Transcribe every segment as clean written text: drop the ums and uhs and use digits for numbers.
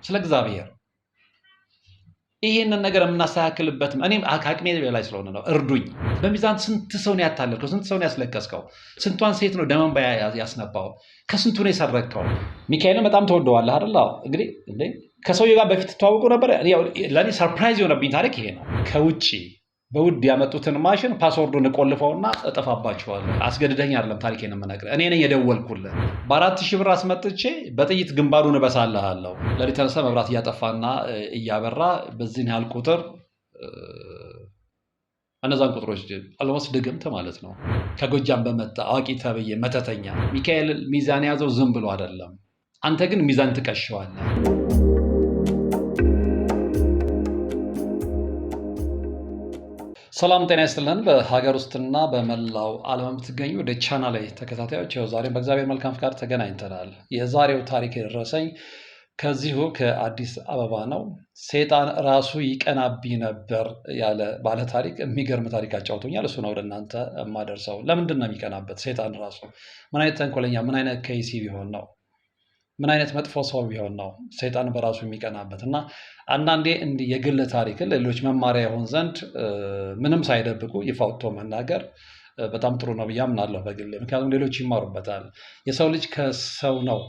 ስለ እግዚአብሔር ይሄንን ነገር የምናስተካክልበት እኔም አቅሜ በላይ ስለሆነ ነው። እርዱኝ። በሚዛን ስንት ሰው ነው ያታለልከው? ስንት ሰው ነው ያስለቀስከው? ስንቷን ሴት ነው ደም እንባ ያስነባው? ከስንቱ ነው የሰረከው? ሚካኤልን በጣም ተወደዋለህ አይደል? እንግዲህ ከሰውዬው ጋር በፊት ተዋውቁ ነበር። ለእኔ ሰርፕራይዝ የሆነብኝ ታሪክ ይሄ ነው። ከውጭ በውድ ያመጡትን ማሽን ፓስወርዱን እቆልፈውና እጠፋባቸዋለሁ። አስገድደኝ አይደለም ታሪኬን የምነግርህ፣ እኔ ነኝ የደወልኩልህ። በ4000 ብር አስመጥቼ በጥይት ግንባሩን እበሳልሃለሁ። ለሊት ተነስተህ መብራት እያጠፋና እያበራ በዚህን ያህል ቁጥር እነዛን ቁጥሮች አልሞስት ድግምት ማለት ነው። ከጎጃም በመጣ አዋቂ ተብዬ መተተኛ ሚካኤል ሚዛን የያዘው ዝም ብሎ አይደለም። አንተ ግን ሚዛን ትቀሸዋለህ። ሰላም ጤና ይስጥልን። በሀገር ውስጥና በመላው ዓለም የምትገኙ ወደ ቻናሌ ተከታታዮች ዛሬም በእግዚአብሔር መልካም ፍቃድ ተገናኝተናል። የዛሬው ታሪክ የደረሰኝ ከዚሁ ከአዲስ አበባ ነው። ሴጣን ራሱ ይቀናብኝ ነበር ያለ ባለ ታሪክ የሚገርም ታሪክ አጫውቶኛል። እሱ ነው ወደ እናንተ የማደርሰው። ለምንድን ነው የሚቀናበት ሴጣን ራሱ? ምን አይነት ተንኮለኛ፣ ምን አይነት ከይሲ ቢሆን ነው? ምን አይነት መጥፎ ሰው ቢሆን ነው ሰይጣን በራሱ የሚቀናበት? እና አንዳንዴ እንዲህ የግል ታሪክን ሌሎች መማሪያ ይሆን ዘንድ ምንም ሳይደብቁ ይፋ ወጥቶ መናገር በጣም ጥሩ ነው ብዬ አምናለሁ በግል። ምክንያቱም ሌሎች ይማሩበታል። የሰው ልጅ ከሰው ነው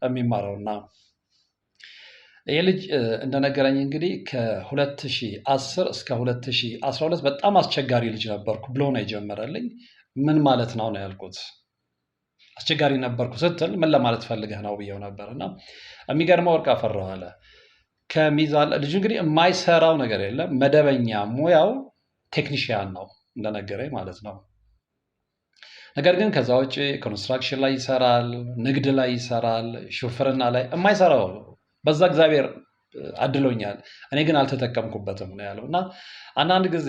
የሚማረውና ይህ ልጅ እንደነገረኝ እንግዲህ ከ2010 እስከ 2012 በጣም አስቸጋሪ ልጅ ነበርኩ ብሎ ነው የጀመረልኝ። ምን ማለት ነው ያልኩት። አስቸጋሪ ነበርኩ ስትል ምን ለማለት ፈልገህ ነው ብየው ነበር። እና የሚገርመው ወርቅ አፈራው አለ። ከሚዛን ልጁ እንግዲህ የማይሰራው ነገር የለም። መደበኛ ሙያው ቴክኒሽያን ነው እንደነገረኝ ማለት ነው። ነገር ግን ከዛ ውጭ ኮንስትራክሽን ላይ ይሰራል፣ ንግድ ላይ ይሰራል፣ ሹፍርና ላይ የማይሰራው በዛ እግዚአብሔር አድሎኛል፣ እኔ ግን አልተጠቀምኩበትም ነው ያለው። እና አንዳንድ ጊዜ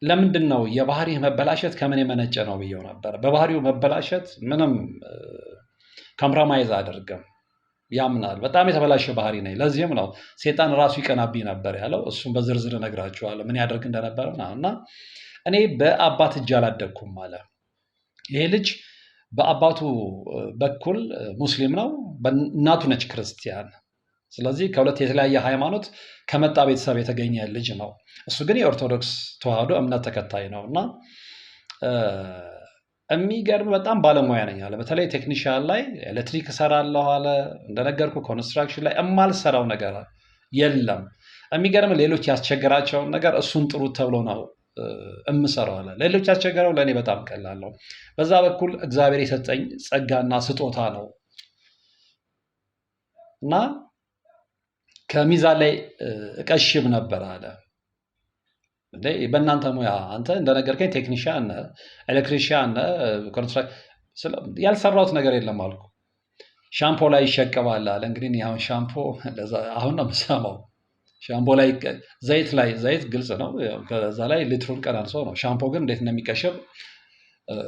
ለምንድን ነው የባህሪ መበላሸት ከምን የመነጨ ነው ብየው ነበር። በባህሪው መበላሸት ምንም ኮምፕሮማይዝ አድርገም ያምናል። በጣም የተበላሸ ባህሪ ነኝ፣ ለዚህም ነው ሴጣን ራሱ ይቀናብኝ ነበር ያለው። እሱም በዝርዝር እነግራችኋለሁ ምን ያደርግ እንደነበረ። እና እኔ በአባት እጅ አላደግኩም አለ ይሄ ልጅ። በአባቱ በኩል ሙስሊም ነው፣ እናቱ ነች ክርስቲያን። ስለዚህ ከሁለት የተለያየ ሃይማኖት ከመጣ ቤተሰብ የተገኘ ልጅ ነው። እሱ ግን የኦርቶዶክስ ተዋህዶ እምነት ተከታይ ነው። እና የሚገርም በጣም ባለሙያ ነኝ አለ። በተለይ ቴክኒሽያን ላይ ኤሌክትሪክ እሰራለሁ አለ። እንደነገርኩ ኮንስትራክሽን ላይ የማልሰራው ነገር የለም። የሚገርም ሌሎች ያስቸገራቸውን ነገር እሱን ጥሩ ተብሎ ነው እምሰራው አለ። ሌሎች ያስቸገረው ለእኔ በጣም ቀላል ነው። በዛ በኩል እግዚአብሔር የሰጠኝ ጸጋና ስጦታ ነው። እና ከሚዛን ላይ እቀሽም ነበር አለ። በእናንተ ሙያ አንተ እንደነገርከኝ ቴክኒሽያን ነህ፣ ኤሌክትሪሽያን ነህ፣ ያልሰራሁት ነገር የለም አልኩ። ሻምፖ ላይ ይሸቀባል አለ። እንግዲህ አሁን ሻምፖ አሁን ነው የምሰማው። ሻምፖ ላይ ዘይት ግልጽ ነው። ከዛ ላይ ሊትሩን ቀናንሶ ነው። ሻምፖ ግን እንዴት እንደሚቀሸብ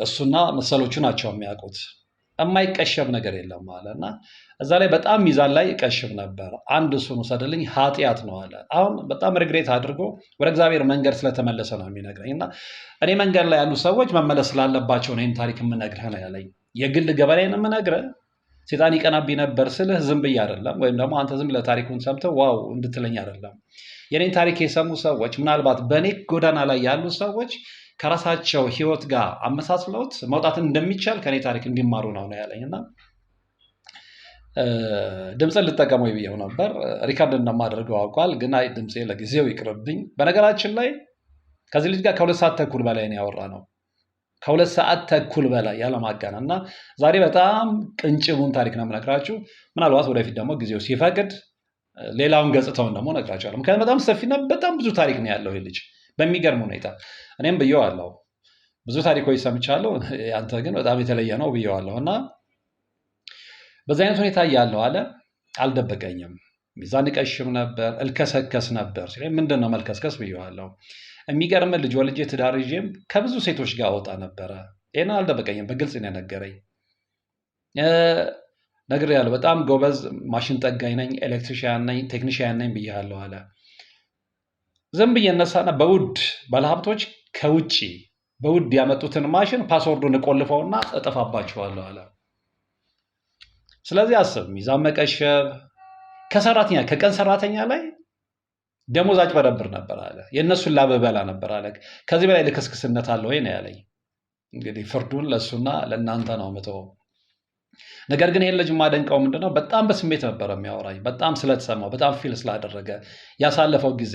እሱና መሰሎቹ ናቸው የሚያውቁት። የማይቀሸብ ነገር የለም አለ። እና እዛ ላይ በጣም ሚዛን ላይ ይቀሽብ ነበር። አንድ እሱን ውሰድልኝ ኃጢአት ነው አለ። አሁን በጣም ሪግሬት አድርጎ ወደ እግዚአብሔር መንገድ ስለተመለሰ ነው የሚነግረኝ። እና እኔ መንገድ ላይ ያሉ ሰዎች መመለስ ስላለባቸው ነው ይህን ታሪክ የምነግርህ ነው ያለኝ። የግል ገበሬን የምነግርህ ሴጣን ይቀናብኝ ነበር ስልህ ዝም ብዬ አይደለም፣ ወይም ደግሞ አንተ ዝም ብለህ ታሪኩን ሰምተህ ዋው እንድትለኝ አይደለም። የኔን ታሪክ የሰሙ ሰዎች ምናልባት በእኔ ጎዳና ላይ ያሉ ሰዎች ከራሳቸው ህይወት ጋር አመሳስለውት መውጣትን እንደሚቻል ከኔ ታሪክ እንዲማሩ ነው ያለኝ። እና ድምፅን ልጠቀመው ብዬው ነበር። ሪካርድ እንደማደርገው አውቋል። ግን አይ ድምፄ ለጊዜው ይቅርብኝ። በነገራችን ላይ ከዚህ ልጅ ጋር ከ2 ሰዓት ተኩል በላይ ነው ያወራ ነው። ከ2 ሰዓት ተኩል በላይ ያለማጋና። እና ዛሬ በጣም ቅንጭቡን ታሪክ ነው የምነግራችሁ። ምናልባት ወደፊት ደግሞ ጊዜው ሲፈቅድ ሌላውን ገጽታውን ደግሞ እነግራችኋለሁ። ምክንያቱም በጣም ሰፊና በጣም ብዙ ታሪክ ነው ያለው ይህ ልጅ በሚገርም ሁኔታ። እኔም ብየዋለሁ፣ ብዙ ታሪኮች ሰምቻለሁ፣ ያንተ ግን በጣም የተለየ ነው ብየዋለሁ። እና በዚህ አይነት ሁኔታ እያለሁ አለ አልደበቀኝም። ሚዛን እቀሽም ነበር፣ እልከሰከስ ነበር ሲለኝ ምንድን ነው መልከስከስ ብየዋለሁ። የሚገርም ልጅ ወልጄ ትዳር ይዤም ከብዙ ሴቶች ጋር አወጣ ነበረ። ይሄን አልደበቀኝም፣ በግልጽ ነው የነገረኝ። ነግሬያለሁ፣ በጣም ጎበዝ ማሽን ጠጋኝ ነኝ፣ ኤሌክትሪሽያን ነኝ፣ ቴክኒሽያን ነኝ ብያለሁ አለ። ዝም ብዬ እነሳና በውድ ባለሀብቶች ከውጭ በውድ ያመጡትን ማሽን ፓስወርዱን እቆልፈውና እጠፋባቸዋለሁ አለ። ስለዚህ አስብ፣ ሚዛን መቀሸብ፣ ከቀን ሰራተኛ ላይ ደሞዝ አጭበረብር ነበር አለ። የእነሱን ላብ በላ ነበር አለ። ከዚህ በላይ ልክስክስነት አለ ወይ ነው ያለኝ። እንግዲህ ፍርዱን ለእሱና ለእናንተ ነው የምተወው። ነገር ግን ይህን ልጅ የማደንቀው ምንድነው በጣም በስሜት ነበር የሚያወራኝ። በጣም ስለተሰማው፣ በጣም ፊል ስላደረገ ያሳለፈው ጊዜ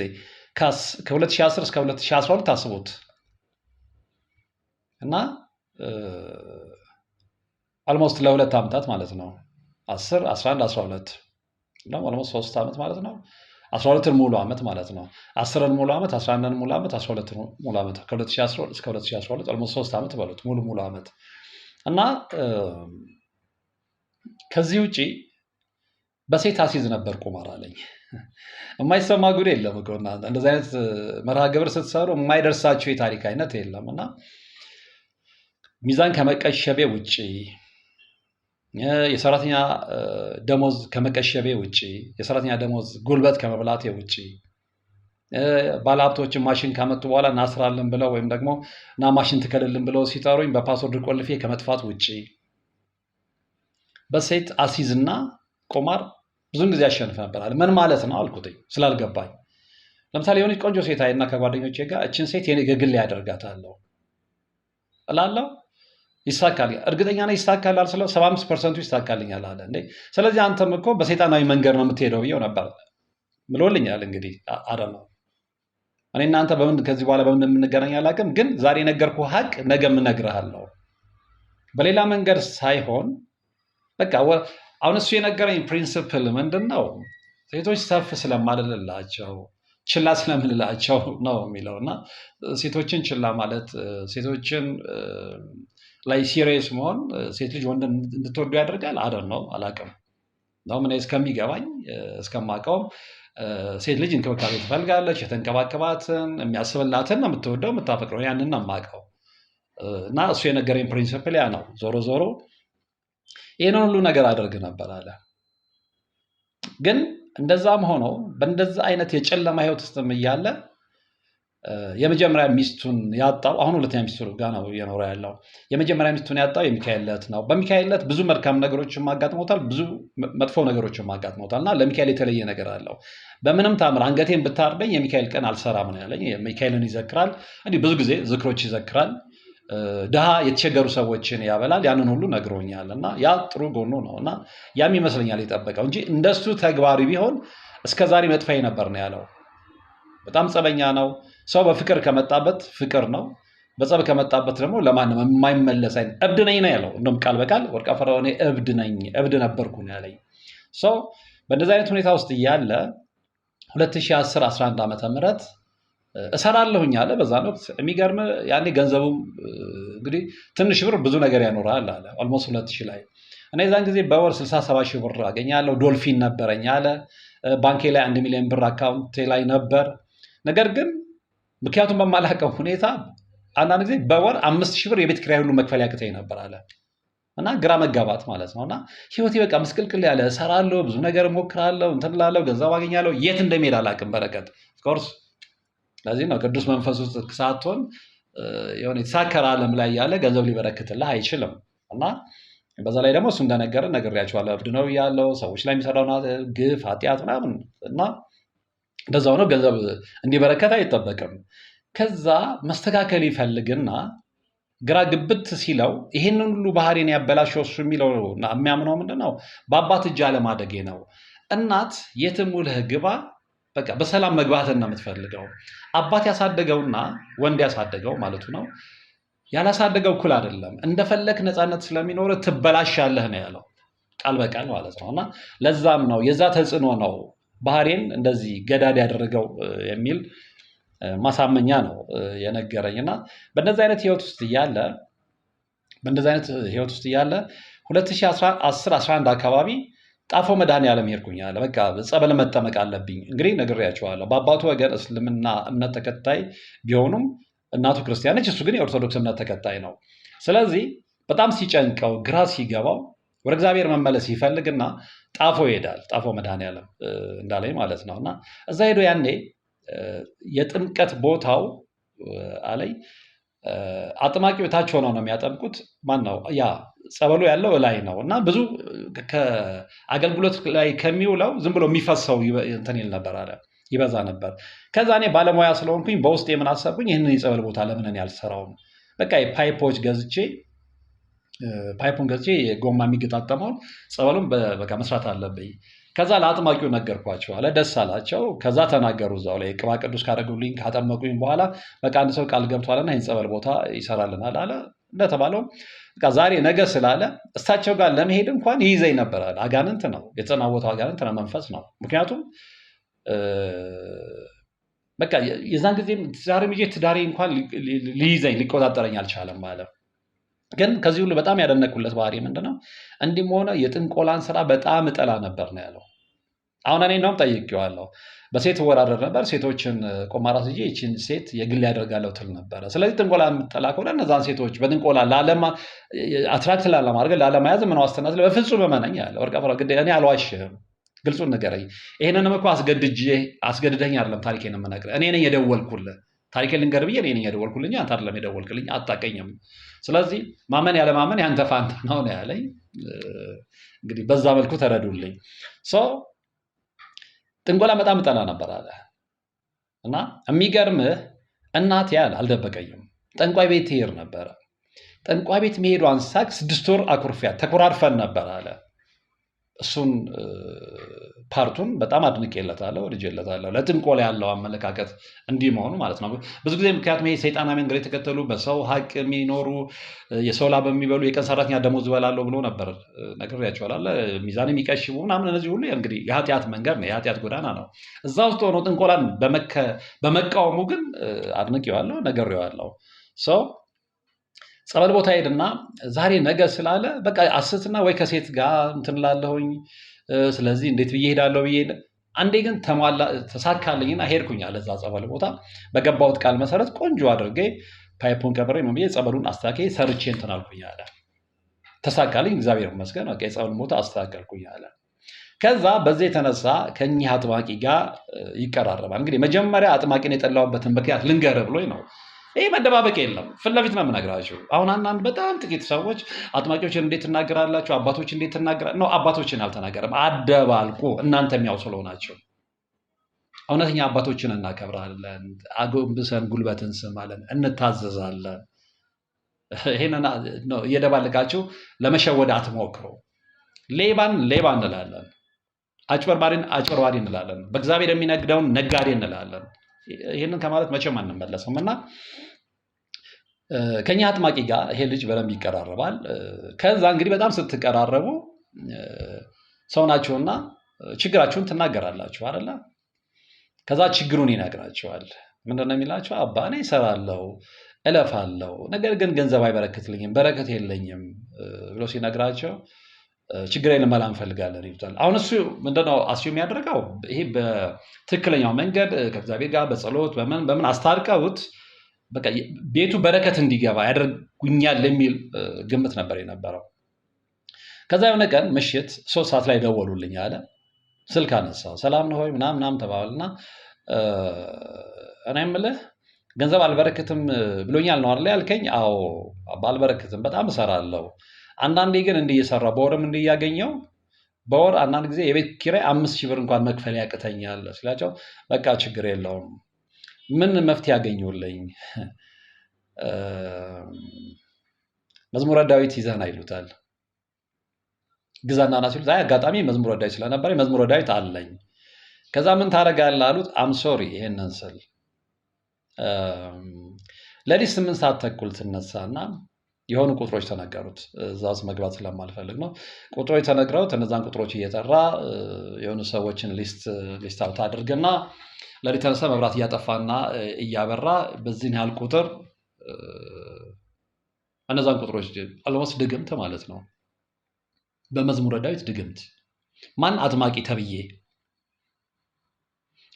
ከ2010 እስከ 2012 አስቡት እና አልሞስት ለ2 ዓመታት ማለት ነው 10 11 12 ነው አልሞስት 3 ዓመት ማለት ነው 12ን ሙሉ ዓመት ማለት ነው 10ን ሙሉ ዓመት 11ን ሙሉ ዓመት 12ን ሙሉ ዓመት ከ2010 እስከ 2012 አልሞስት 3 ዓመት በሉት ሙሉ ዓመት እና ከዚህ ውጪ በሴት አሲዝ ነበር ቁማር አለኝ። የማይሰማ ጉድ የለም እኮ እናንተ እንደዚህ አይነት መርሃ ግብር ስትሰሩ የማይደርሳችሁ የታሪክ አይነት የለም እና ሚዛን ከመቀሸቤ ውጪ የሰራተኛ ደሞዝ ከመቀሸቤ ውጪ የሰራተኛ ደሞዝ ጉልበት ከመብላቴ ውጪ ባለሀብቶችን ማሽን ካመጡ በኋላ እናስራለን ብለው ወይም ደግሞ እና ማሽን ትከልልን ብለው ሲጠሩኝ በፓስወርድ ቆልፌ ከመጥፋት ውጪ በሴት አሲዝና ቁማር ብዙን ጊዜ ያሸንፍ ነበር አለ። ምን ማለት ነው አልኩት ስላልገባኝ። ለምሳሌ የሆነች ቆንጆ ሴት አይና ከጓደኞቼ ጋር እችን ሴት የኔ ግል ያደርጋታለሁ እላለሁ። ይሳካል፣ እርግጠኛ ነኝ ይሳካል ስለው 75% ይሳካልኛል አለ። እንዴ ስለዚህ አንተም እኮ በሰይጣናዊ መንገድ ነው የምትሄደው ብዬው ነበር ብሎልኛል። እንግዲህ አደም እኔ እናንተ ከዚህ በኋላ በምን የምንገናኝ አላውቅም፣ ግን ዛሬ የነገርኩህ ሀቅ ነገም እነግርሃለሁ በሌላ መንገድ ሳይሆን በቃ አሁን እሱ የነገረኝ ፕሪንሲፕል ምንድነው? ሴቶች ሰፍ ስለማልልላቸው ችላ ስለምልላቸው ነው የሚለው እና ሴቶችን ችላ ማለት ሴቶችን ላይ ሲሪየስ መሆን ሴት ልጅ ወንድ እንድትወዱ ያደርጋል። አደን ነው አላውቅም ነው ምን እስከሚገባኝ እስከማውቀው ሴት ልጅ እንክብካቤ ትፈልጋለች። የተንከባከባትን የሚያስብላትን ነው የምትወደው የምታፈቅረው፣ ያንን ነው የማውቀው እና እሱ የነገረኝ ፕሪንሲፕል ያ ነው። ዞሮ ዞሮ ይህንን ሁሉ ነገር አደርግ ነበር አለ። ግን እንደዛም ሆኖ በእንደዛ አይነት የጨለማ ህይወት ውስጥም እያለ የመጀመሪያ ሚስቱን ያጣው አሁን ሁለተኛ ሚስቱ ጋር ነው እየኖረ ያለው። የመጀመሪያ ሚስቱን ያጣው የሚካኤል ዕለት ነው። በሚካኤል ዕለት ብዙ መልካም ነገሮችን ማጋጥሞታል፣ ብዙ መጥፎ ነገሮችን ማጋጥሞታል እና ለሚካኤል የተለየ ነገር አለው። በምንም ታምር አንገቴን ብታርደኝ የሚካኤል ቀን አልሰራም ነው ያለኝ። ሚካኤልን ይዘክራል፣ እንዲህ ብዙ ጊዜ ዝክሮች ይዘክራል። ድሃ የተቸገሩ ሰዎችን ያበላል። ያንን ሁሉ ነግሮኛል እና ያ ጥሩ ጎኑ ነው እና ያም ይመስለኛል የጠበቀው እንጂ እንደሱ ተግባሪ ቢሆን እስከዛሬ መጥፋዬ ነበር ነው ያለው። በጣም ጸበኛ ነው። ሰው በፍቅር ከመጣበት ፍቅር ነው፣ በጸብ ከመጣበት ደግሞ ለማንም የማይመለስ አይነት እብድ ነኝ ነው ያለው። እንደውም ቃል በቃል ወርቅ አፈራው እኔ እብድ ነበርኩ ነው ያለኝ። ሰው በእንደዚህ አይነት ሁኔታ ውስጥ እያለ 2010-11 ዓመተ ምህረት እሰራለሁኝ አለ። በዛን ወቅት የሚገርም ያኔ ገንዘቡም እንግዲህ ትንሽ ብር ብዙ ነገር ያኖራል አለ። ኦልሞስት 2000 ላይ እኔ ዛን ጊዜ በወር 67 ሺህ ብር አገኛለሁ። ዶልፊን ነበረኝ አለ። ባንኬ ላይ 1 ሚሊዮን ብር አካውንቴ ላይ ነበር። ነገር ግን ምክንያቱም በማላውቀው ሁኔታ አንዳንድ ጊዜ በወር 5000 ብር የቤት ኪራይ ሁሉ መክፈል ያቅተኝ ነበር አለ እና ግራ መጋባት ማለት ነው። እና ህይወቴ በቃ ምስቅልቅል ያለ እሰራለሁ፣ ብዙ ነገር እሞክራለሁ፣ እንትን እላለሁ፣ ገንዘብ አገኛለሁ፣ የት እንደሚሄድ አላውቅም። በረከት ኦፍኮርስ ለዚህ ነው ቅዱስ መንፈስ ውስጥ ሳትሆን የሆነ የተሳከረ ዓለም ላይ ያለ ገንዘብ ሊበረክትልህ አይችልም። እና በዛ ላይ ደግሞ እሱ እንደነገረን ነግሬያቸዋለሁ። እብድ ነው ያለው ሰዎች ላይ የሚሰራው ግፍ ኃጢአት ምናምን እና እንደዛ ሆኖ ገንዘብ እንዲበረከት አይጠበቅም። ከዛ መስተካከል ይፈልግና ግራ ግብት ሲለው ይህንን ሁሉ ባህሪን ያበላሸው እሱ የሚለው የሚያምነው ምንድነው? በአባት እጅ አለማደጌ ነው። እናት የትም ውለህ ግባ በቃ በሰላም መግባትን ነው የምትፈልገው። አባት ያሳደገውና ወንድ ያሳደገው ማለቱ ነው ያላሳደገው እኩል አይደለም። እንደፈለክ ነፃነት ስለሚኖር ትበላሻለህ ነው ያለው ቃል በቃል ማለት ነው። እና ለዛም ነው የዛ ተጽዕኖ ነው ባህሪን እንደዚህ ገዳድ ያደረገው የሚል ማሳመኛ ነው የነገረኝ። እና በእንደዚህ አይነት ህይወት ውስጥ እያለ 2010-11 አካባቢ ጣፎ መድኃኔዓለም ሄድኩኝ አለ። በቃ ጸበል መጠመቅ አለብኝ። እንግዲህ ነግሬያቸዋለሁ። በአባቱ ወገን እስልምና እምነት ተከታይ ቢሆኑም እናቱ ክርስቲያን ነች፣ እሱ ግን የኦርቶዶክስ እምነት ተከታይ ነው። ስለዚህ በጣም ሲጨንቀው ግራ ሲገባው ወደ እግዚአብሔር መመለስ ይፈልግና ጣፎ ይሄዳል። ጣፎ መድኃኔዓለም እንዳለኝ ማለት ነው። እና እዛ ሄዶ ያኔ የጥምቀት ቦታው አለኝ አጥማቂው ታች ሆነው ነው የሚያጠምቁት። ማን ነው ያ ጸበሉ ያለው ላይ ነው እና ብዙ ከአገልግሎት ላይ ከሚውለው ዝም ብሎ የሚፈሰው እንትን ይል ነበር አለ ይበዛ ነበር። ከዛ እኔ ባለሙያ ስለሆንኩኝ በውስጥ የምን አሰብኩኝ ይህንን የጸበል ቦታ ለምን እኔ አልሰራውም? በቃ ፓይፖች ገዝቼ ፓይፑን ገዝቼ ጎማ የሚገጣጠመውን ጸበሉን በቃ መስራት አለብኝ። ከዛ ለአጥማቂው ነገርኳቸው አለ። ደስ አላቸው። ከዛ ተናገሩ እዛው ላይ ቅባ ቅዱስ ካደረጉልኝ ካጠመቁኝ በኋላ በቃ አንድ ሰው ቃል ገብቷልና ይህን ጸበል ቦታ ይሰራልናል አለ። እንደተባለው በቃ ዛሬ ነገ ስላለ እሳቸው ጋር ለመሄድ እንኳን ይይዘኝ ነበር አለ። አጋንንት ነው የተጸናወተው፣ አጋንንት ነው፣ መንፈስ ነው። ምክንያቱም በቃ የዛን ጊዜም ትዳሬ እንኳን ሊይዘኝ ሊቆጣጠረኝ አልቻለም አለ። ግን ከዚህ ሁሉ በጣም ያደነቁለት ባህሪ ምንድነው? እንዲህም ሆነ የጥንቆላን ስራ በጣም እጠላ ነበር ነው ያለው። አሁን እኔ እንደውም ጠይቄዋለሁ። በሴት እወዳደር ነበር። ሴቶችን ቆማራት ይዤ ይህችን ሴት የግል ያደርጋለሁ ትል ነበረ። ስለዚህ ጥንቆላ የምጠላ ከሆነ እነዛን ሴቶች በጥንቆላ አትራክት ላለማድረግ ላለመያዝ ምን ዋስትና ስለ በፍጹም እመነኝ አለ። ወርቀ እኔ አልዋሽህም፣ ግልጹን ንገረኝ። ይሄንንም እኮ አስገድደኝ አይደለም ታሪኬን የምነግርህ፣ እኔ ነኝ የደወልኩልህ። ታሪኬን ልንገርህ ብዬ እኔ ነኝ የደወልኩልኝ፣ አንተ አይደለም የደወልክልኝ፣ አታውቀኝም። ስለዚህ ማመን ያለማመን ያንተ ፋንታ ነው ያለኝ። እንግዲህ በዛ መልኩ ተረዱልኝ። ጥንቆላ በጣም እጠላ ነበር አለ እና የሚገርምህ እናቴ ያለ አልደበቀኝም። ጠንቋይ ቤት ትሄድ ነበረ። ጠንቋይ ቤት መሄዷን ሳቅ 6 ወር አኩርፊያት ተኮራርፈን ነበር አለ። እሱን ፓርቱን በጣም አድንቄለታለሁ፣ ወድጄለታለሁ። ለጥንቆላ ያለው አመለካከት እንዲህ መሆኑ ማለት ነው። ብዙ ጊዜ ምክንያቱም ይሄ ሰይጣናዊ መንገድ የተከተሉ በሰው ሀቅ የሚኖሩ የሰው ላብ የሚበሉ የቀን ሰራተኛ ደሞዝ እበላለሁ ብሎ ነበር ነግሬያቸዋለሁ። ሚዛን የሚቀሽቡ ምናምን እነዚህ ሁሉ እንግዲህ የኃጢአት መንገድ ነው፣ የኃጢአት ጎዳና ነው። እዛ ውስጥ ሆኖ ጥንቆላን በመቃወሙ ግን አድንቄዋለሁ፣ ነግሬዋለሁ። ጸበል ቦታ ሄድና ዛሬ ነገ ስላለ በቃ አስትና ወይ ከሴት ጋር እንትን ላለሁኝ፣ ስለዚህ እንዴት ብዬ ሄዳለሁ ብዬ አንዴ ግን ተሳካልኝና ሄድኩኝ አለ። እዛ ጸበል ቦታ በገባሁት ቃል መሰረት ቆንጆ አድርጌ ፓይፑን ቀብሬ ነው ብዬ ጸበሉን አስተካክዬ ሰርቼ እንትን አልኩኝ አለ። ተሳካልኝ፣ እግዚአብሔር ይመስገን። በቃ የጸበሉን ቦታ አስተካከልኩኝ አለ። ከዛ በዚህ የተነሳ ከእኚህ አጥማቂ ጋር ይቀራረባል። እንግዲህ መጀመሪያ አጥማቂን የጠላሁበትን ምክንያት ልንገርህ ብሎኝ ነው። ይህ መደባበቅ የለም፣ ፊት ለፊት ነው የምነግራችሁ። አሁን አንዳንድ በጣም ጥቂት ሰዎች አጥማቂዎችን እንዴት ትናገራላችሁ፣ አባቶች እንዴት ትናገራላችሁ ነው። አባቶችን አልተናገረም፣ አደባልቁ። እናንተ የሚያው ስለሆናቸው እውነተኛ አባቶችን እናከብራለን፣ አጎንብሰን ጉልበት እንስማለን፣ እንታዘዛለን። ይሄንን እየደባልቃችሁ ለመሸወድ አትሞክሩ። ሌባን ሌባ እንላለን፣ አጭበርባሪን አጭበርባሪ እንላለን፣ በእግዚአብሔር የሚነግደውን ነጋዴ እንላለን። ይህንን ከማለት መቼም አንመለስም እና ከኛ አጥማቂ ጋር ይሄ ልጅ በደንብ ይቀራረባል። ከዛ እንግዲህ በጣም ስትቀራረቡ ሰው ናችሁና ችግራችሁን ትናገራላችሁ አይደለ? ከዛ ችግሩን ይነግራቸዋል። ምንድን ነው የሚላቸው? አባ እኔ እሰራለሁ እለፋለሁ፣ ነገር ግን ገንዘብ አይበረክትልኝም፣ በረከት የለኝም ብሎ ሲነግራቸው ችግሬን ልመላ እንፈልጋለን ይሉታል። አሁን እሱ ምንድነው የሚያደርገው? ይሄ በትክክለኛው መንገድ ከእግዚአብሔር ጋር በጸሎት በምን አስታርቀውት በቃ ቤቱ በረከት እንዲገባ ያደርጉኛል የሚል ግምት ነበር የነበረው። ከዛ የሆነ ቀን ምሽት 3 ሰዓት ላይ ደወሉልኝ አለ። ስልክ አነሳው። ሰላም ነው ሆይ ምናምን ተባባልና እኔ የምልህ ገንዘብ አልበረክትም ብሎኛል ነው አይደል ያልከኝ? አዎ አልበረክትም፣ በጣም እሰራለሁ። አንዳንዴ ግን እንዲህ እየሰራ በወርም እንዲህ እያገኘው በወር አንዳንድ ጊዜ የቤት ኪራይ 5,000 ብር እንኳን መክፈል ያቅተኛል ሲላቸው፣ በቃ ችግር የለውም ምን መፍትሄ ያገኙልኝ? መዝሙረ ዳዊት ይዘህና ይሉታል። ግዛና ና ሲሉት አይ አጋጣሚ መዝሙረ ዳዊት ስለነበረ መዝሙረ ዳዊት አለኝ። ከዛ ምን ታደርጋለህ አሉት። አምሶሪ ይሄንን ስል ለሊት 8 ሰዓት ተኩል ትነሳና የሆኑ ቁጥሮች ተነገሩት። እዛ ውስጥ መግባት ስለማልፈልግ ነው። ቁጥሮች ተነግረውት እነዛን ቁጥሮች እየጠራ የሆኑ ሰዎችን ሊስት አውት አድርግና ለሊት ተነሳ መብራት እያጠፋና እያበራ በዚህን ያህል ቁጥር እነዛን ቁጥሮች አልሞስት ድግምት ማለት ነው። በመዝሙረ ዳዊት ድግምት ማን አጥማቂ ተብዬ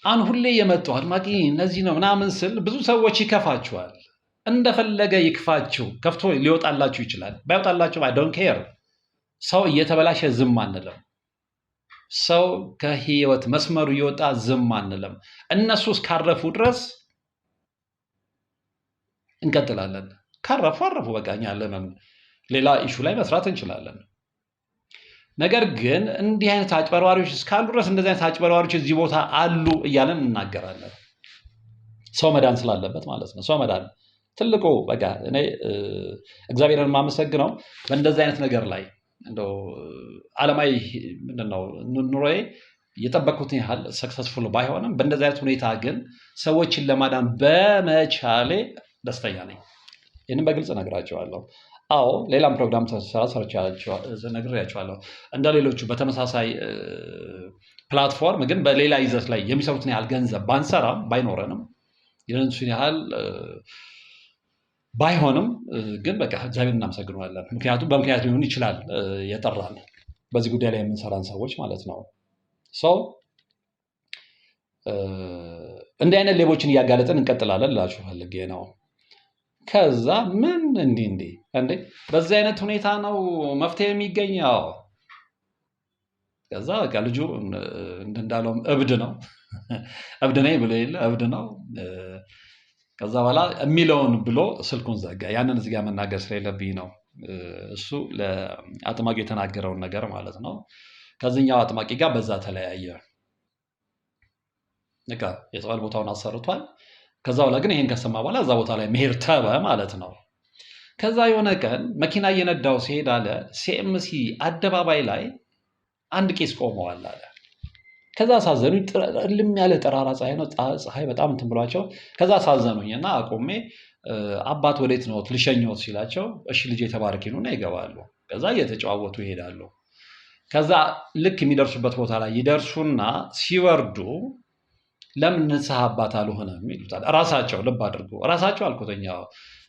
አሁን ሁሌ የመጣው አጥማቂ እነዚህ ነው ምናምን ስል ብዙ ሰዎች ይከፋቸዋል። እንደፈለገ ይክፋችሁ፣ ከፍቶ ሊወጣላችሁ ይችላል። ባይወጣላችሁ አይ ዶንት ኬር። ሰው እየተበላሸ ዝም አንለም። ሰው ከህይወት መስመሩ እየወጣ ዝም አንለም። እነሱ እስካረፉ ድረስ እንቀጥላለን። ካረፉ አረፉ፣ በቃ እኛ ሌላ ኢሹ ላይ መስራት እንችላለን። ነገር ግን እንዲህ አይነት አጭበርባሪዎች እስካሉ ድረስ እንደዚህ አይነት አጭበርባሪዎች እዚህ ቦታ አሉ እያለን እናገራለን። ሰው መዳን ስላለበት ማለት ነው። ሰው መዳን ትልቁ በቃ እኔ እግዚአብሔርን የማመሰግነው በእንደዚህ አይነት ነገር ላይ እንደው ዓለማዊ ምንድነው ኑሮዬ የጠበቅኩትን ያህል ሰክሰስፉል ባይሆንም በእንደዚህ አይነት ሁኔታ ግን ሰዎችን ለማዳን በመቻሌ ደስተኛ ነኝ። ይህንም በግልጽ ነግራቸዋለሁ። አዎ ሌላም ፕሮግራም ነግሬያቸዋለሁ። እንደ ሌሎቹ በተመሳሳይ ፕላትፎርም ግን በሌላ ይዘት ላይ የሚሰሩትን ያህል ገንዘብ ባንሰራም ባይኖረንም የነሱን ያህል ባይሆንም ግን በቃ እግዚአብሔር እናመሰግነዋለን። ምክንያቱም በምክንያት ሊሆን ይችላል የጠራን በዚህ ጉዳይ ላይ የምንሰራን ሰዎች ማለት ነው። ሰው እንዲህ አይነት ሌቦችን እያጋለጥን እንቀጥላለን ላችሁ ፈልጌ ነው። ከዛ ምን እንዴ በዚህ አይነት ሁኔታ ነው መፍትሄ የሚገኘው። ከዛ በቃ ልጁ እንዳለውም እብድ ነው እብድ ነኝ ብሎ የለ እብድ ነው። ከዛ በኋላ የሚለውን ብሎ ስልኩን ዘጋ። ያንን እዚህ ጋር መናገር ስለሌለብኝ ነው። እሱ ለአጥማቂው የተናገረውን ነገር ማለት ነው። ከዚህኛው አጥማቂ ጋር በዛ ተለያየ። በቃ የጸበል ቦታውን አሰርቷል። ከዛ በኋላ ግን ይሄን ከሰማ በኋላ እዛ ቦታ ላይ መሄድ ተበ ማለት ነው። ከዛ የሆነ ቀን መኪና እየነዳው ሲሄድ አለ ሲኤምሲ አደባባይ ላይ አንድ ቄስ ቆመዋል አለ። ከዛ አሳዘኑኝ። እልም ያለ ጠራራ ፀሐይ ነው። ፀሐይ በጣም እንትን ብሏቸው ከዛ አሳዘኑኝና አቆሜ አባት ወዴት ነው ልሸኘዎት ሲላቸው እሺ ልጅ የተባረክ ይሉና ይገባሉ። ከዛ እየተጨዋወቱ ይሄዳሉ። ከዛ ልክ የሚደርሱበት ቦታ ላይ ይደርሱና ሲወርዱ ለምን ንስሐ አባት አልሆነም ይሉታል። ራሳቸው ልብ አድርጎ ራሳቸው አልኩተኛው።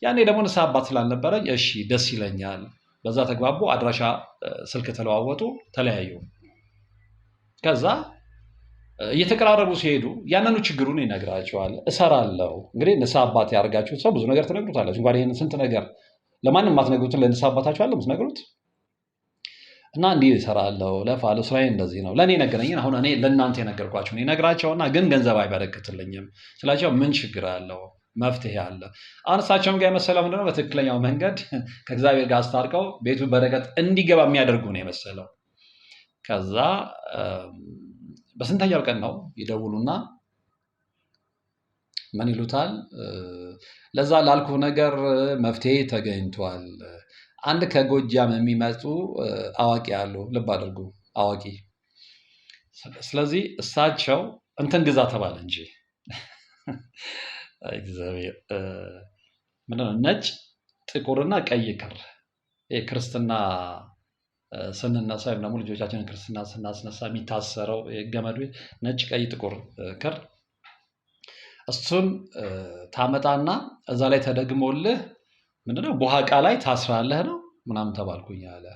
ያኔ ደግሞ ንስሐ አባት ስላልነበረኝ እሺ ደስ ይለኛል። በዛ ተግባቡ። አድራሻ ስልክ ተለዋወጡ፣ ተለያዩ። ከዛ እየተቀራረቡ ሲሄዱ ያንኑ ችግሩን ይነግራቸዋል። እሰራለሁ እንግዲህ ንስሐ አባት ያደርጋችሁት ሰው ብዙ ነገር ትነግሩታላችሁ። እንኳን ይህን ስንት ነገር ለማንም የማትነግሩትን ለንስሐ አባታችሁ አለ የምትነግሩት እና እንዲህ እሰራለሁ ለፋለሁ ስራዬ እንደዚህ ነው። ለእኔ ነገረኝን አሁን እኔ ለእናንተ የነገርኳችሁን ይነግራቸውና ግን ገንዘብ አይበረክትልኝም ስላቸው ምን ችግር አለው? መፍትሄ አለ። አሁን እሳቸውም ጋር የመሰለው ምንድነው በትክክለኛው መንገድ ከእግዚአብሔር ጋር አስታርቀው ቤቱ በረከት እንዲገባ የሚያደርጉ ነው የመሰለው። ከዛ በስንተኛው ቀን ነው ይደውሉና ምን ይሉታል? ለዛ ላልኩ ነገር መፍትሄ ተገኝቷል። አንድ ከጎጃም የሚመጡ አዋቂ አሉ። ልብ አድርጉ፣ አዋቂ። ስለዚህ እሳቸው እንትን ግዛ ተባለ እንጂ እግዚአብሔር ምንድነው ነጭ ጥቁርና ቀይ ክር ክርስትና ስንነሳ ወይም ደግሞ ልጆቻችንን ክርስትና ስናስነሳ የሚታሰረው ገመዱ ነጭ ቀይ ጥቁር ክር እሱን ታመጣና እዛ ላይ ተደግሞልህ ምንድነው በኋቃ ላይ ታስራለህ ነው ምናምን ተባልኩኝ አለ።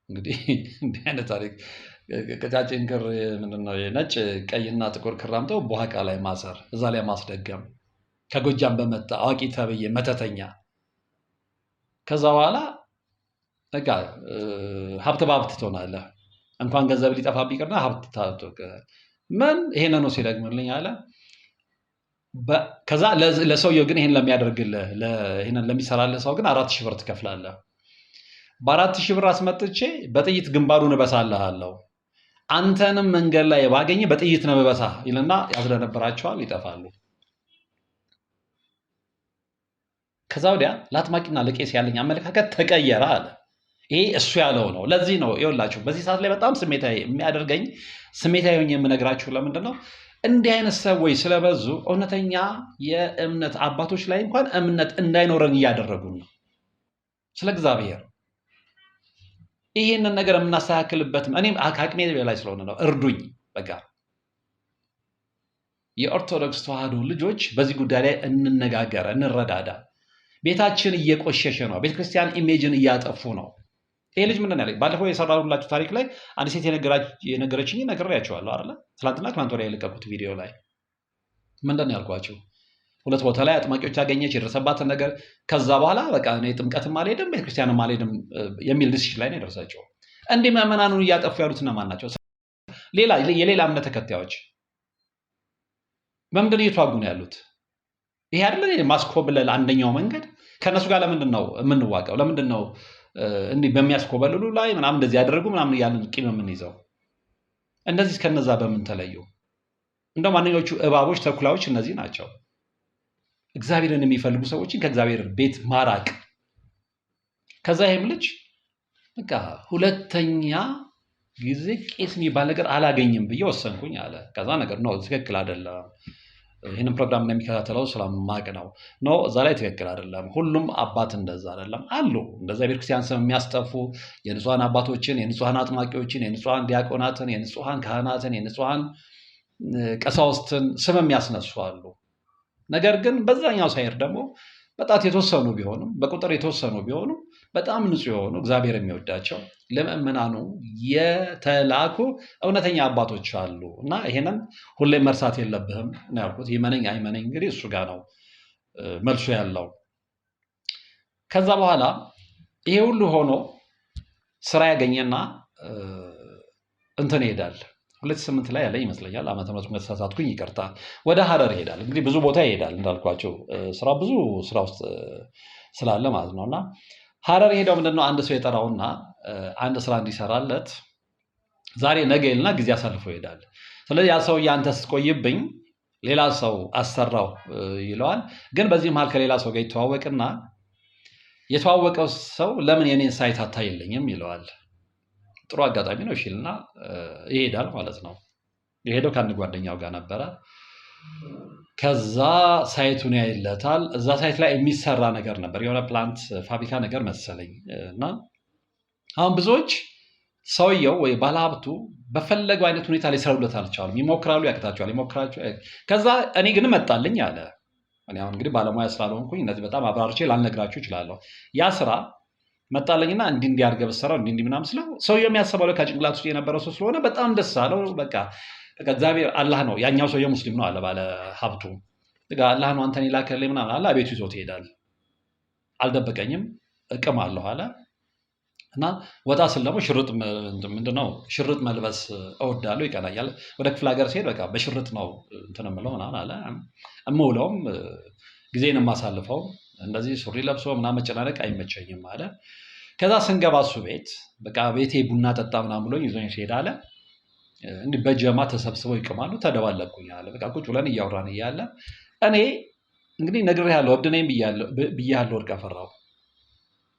እንግዲህ እንዲህ አይነት ታሪክ ቀጫጭን ክር ምንድነው ነጭ ቀይና ጥቁር ክር አምጠው በኋቃ ላይ ማሰር፣ እዛ ላይ ማስደገም ከጎጃም በመጣ አዋቂ ተብዬ መተተኛ። ከዛ በኋላ በቃ ሀብት በሀብት ትሆናለህ። እንኳን ገንዘብ ሊጠፋ ቢቀርና ሀብት ምን ይሄን ነው ሲደግምልኝ አለ። ከዛ ለሰውየው ግን ይሄን ለሚያደርግልህ ይሄን ለሚሰራልህ ሰው ግን 4000 ብር ትከፍላለህ። በ4000 ብር አስመጥቼ በጥይት ግንባሩን እበሳልሃለሁ፣ አንተንም መንገድ ላይ ባገኘ በጥይት ነው በበሳ ይልና ያስደነብራቸዋል፣ ይጠፋሉ። ከዛ ወዲያ ለአጥማቂና ለቄስ ያለኝ አመለካከት ተቀየረ አለ። ይሄ እሱ ያለው ነው። ለዚህ ነው ይኸውላችሁ በዚህ ሰዓት ላይ በጣም ስሜታዊ የሚያደርገኝ ስሜታዊ ሆኜ የምነግራችሁ ለምንድን ነው እንዲህ አይነት ሰዎች ስለበዙ እውነተኛ የእምነት አባቶች ላይ እንኳን እምነት እንዳይኖረን እያደረጉን ነው። ስለ እግዚአብሔር ይህንን ነገር የምናስተካክልበትም እኔም ከአቅሜ በላይ ስለሆነ ነው። እርዱኝ። በቃ የኦርቶዶክስ ተዋህዶ ልጆች በዚህ ጉዳይ ላይ እንነጋገር፣ እንረዳዳ። ቤታችን እየቆሸሸ ነው። ቤተክርስቲያን ኢሜጅን እያጠፉ ነው። ይሄ ልጅ ምንድን ያለኝ ባለፈው የሰራሁላችሁ ታሪክ ላይ አንድ ሴት የነገረችኝ ነግሬያቸዋለሁ አይደለ? ትናንት ወዲያ የለቀኩት ቪዲዮ ላይ ምንድን ያልኳቸው ሁለት ቦታ ላይ አጥማቂዎች ያገኘች የደረሰባትን ነገር ከዛ በኋላ በቃ እኔ ጥምቀትም አልሄድም ቤተክርስቲያንም አልሄድም የሚል ዲሲሽን ላይ ነው የደረሰችው። እንዲህ ምዕመናኑን እያጠፉ ያሉት እነማን ናቸው? የሌላ እምነት ተከታዮች በምንድን እየተዋጉ ነው ያሉት? ይሄ አይደለ ማስኮብለል አንደኛው መንገድ ከነሱ ጋር ለምንድን ነው የምንዋቀው? ለምንድን ነው እንዲህ በሚያስኮበልሉ ላይ ምናምን እንደዚህ ያደረጉ ምናምን እያልን ቂም የምንይዘው? እንደዚህ ከነዛ በምን ተለዩ? እንደ ማንኛዎቹ እባቦች፣ ተኩላዎች እነዚህ ናቸው። እግዚአብሔርን የሚፈልጉ ሰዎችን ከእግዚአብሔር ቤት ማራቅ። ከዛ ይህም ልጅ በቃ ሁለተኛ ጊዜ ቄስ የሚባል ነገር አላገኝም ብዬ ወሰንኩኝ አለ። ከዛ ነገር ነው ትክክል አይደለም፣ ይህንን ፕሮግራም እንደሚከታተለው ስለማቅ ነው እዛ ላይ ትክክል አይደለም። ሁሉም አባት እንደዛ አይደለም አሉ። እንደዛ ቤተክርስቲያን ስም የሚያስጠፉ የንጹሐን አባቶችን፣ የንጹሐን አጥማቂዎችን፣ የንጹሐን ዲያቆናትን፣ የንጹሐን ካህናትን፣ የንጹሐን ቀሳውስትን ስም የሚያስነሱ አሉ። ነገር ግን በዛኛው ሳይር ደግሞ በጣት የተወሰኑ ቢሆኑም በቁጥር የተወሰኑ ቢሆኑም በጣም ንጹህ የሆኑ እግዚአብሔር የሚወዳቸው ለምእመናኑ የተላኩ እውነተኛ አባቶች አሉ እና ይሄንን ሁሌም መርሳት የለብህም ነው ያልኩት። ይመነኝ አይመነኝ እንግዲህ እሱ ጋር ነው መልሱ ያለው። ከዛ በኋላ ይሄ ሁሉ ሆኖ ስራ ያገኘና እንትን ይሄዳል። 2008 ላይ ያለ ይመስለኛል ዓመተ ምህረቱ ከተሳሳትኩኝ ይቅርታ። ወደ ሀረር ይሄዳል። እንግዲህ ብዙ ቦታ ይሄዳል እንዳልኳቸው ስራ ብዙ ስራ ውስጥ ስላለ ማለት ነው። እና ሀረር ሄደው ምንድነው አንድ ሰው የጠራውና አንድ ስራ እንዲሰራለት ዛሬ ነገ ይልና ጊዜ አሳልፎ ይሄዳል። ስለዚህ ያ ሰው አንተ ስትቆይብኝ ሌላ ሰው አሰራው ይለዋል። ግን በዚህ መሀል ከሌላ ሰው ጋር ይተዋወቅና የተዋወቀው ሰው ለምን የኔን ሳይት አታይልኝም ይለዋል። ጥሩ አጋጣሚ ነው ይልና ይሄዳል ማለት ነው። የሄደው ከአንድ ጓደኛው ጋር ነበረ። ከዛ ሳይቱን ያይለታል። እዛ ሳይት ላይ የሚሰራ ነገር ነበር፣ የሆነ ፕላንት ፋብሪካ ነገር መሰለኝ። እና አሁን ብዙዎች ሰውየው ወይ ባለሀብቱ በፈለገው አይነት ሁኔታ ሊሰሩለት አልቻሉም። ይሞክራሉ፣ ያቅታቸዋል፣ ይሞክራሉ። ከዛ እኔ ግን መጣልኝ አለ። እኔ አሁን እንግዲህ ባለሙያ ስላልሆንኩኝ እነዚህ በጣም አብራርቼ ላልነግራችሁ እችላለሁ። ያ ስራ መጣለኝና እንዲህ አድርገህ ብትሰራው እንዲህ ምናምን ስለው ሰውየው የሚያስበው ከጭንቅላት ውስጥ የነበረው ሰው ስለሆነ በጣም ደስ አለው። በቃ እግዚአብሔር አላህ ነው፣ ያኛው ሰውየው ሙስሊም ነው አለ ባለ ሀብቱ። አላህ ነው አንተን የላከልኝ ምናምን አለ። ቤቱ ይዞት ይሄዳል። አልደበቀኝም፣ እቅም አለሁ አለ። እና ወጣ ስል ደግሞ ሽርጥ ምንድነው ሽርጥ መልበስ እወዳለሁ፣ ይቀናኛል። ወደ ክፍለ ሀገር ሲሄድ በቃ በሽርጥ ነው እንትን የምለው ምናምን አለ። እምውለውም ጊዜን የማሳልፈው እንደዚህ ሱሪ ለብሶ ምናምን መጨናነቅ አይመቸኝም አለ። ከዛ ስንገባ እሱ ቤት በቃ ቤቴ ቡና ጠጣ ምናምን ብሎኝ ይዞኝ ሲሄድ አለ እንዲህ በጀማ ተሰብስበው ይቅማሉ። ተደባለቁኝ አለ። በቃ ቁጭ ብለን እያወራን እያለ እኔ እንግዲህ ነግሬሃለሁ፣ እብድ ነኝ ብያለሁ፣ ወርቅ አፈራው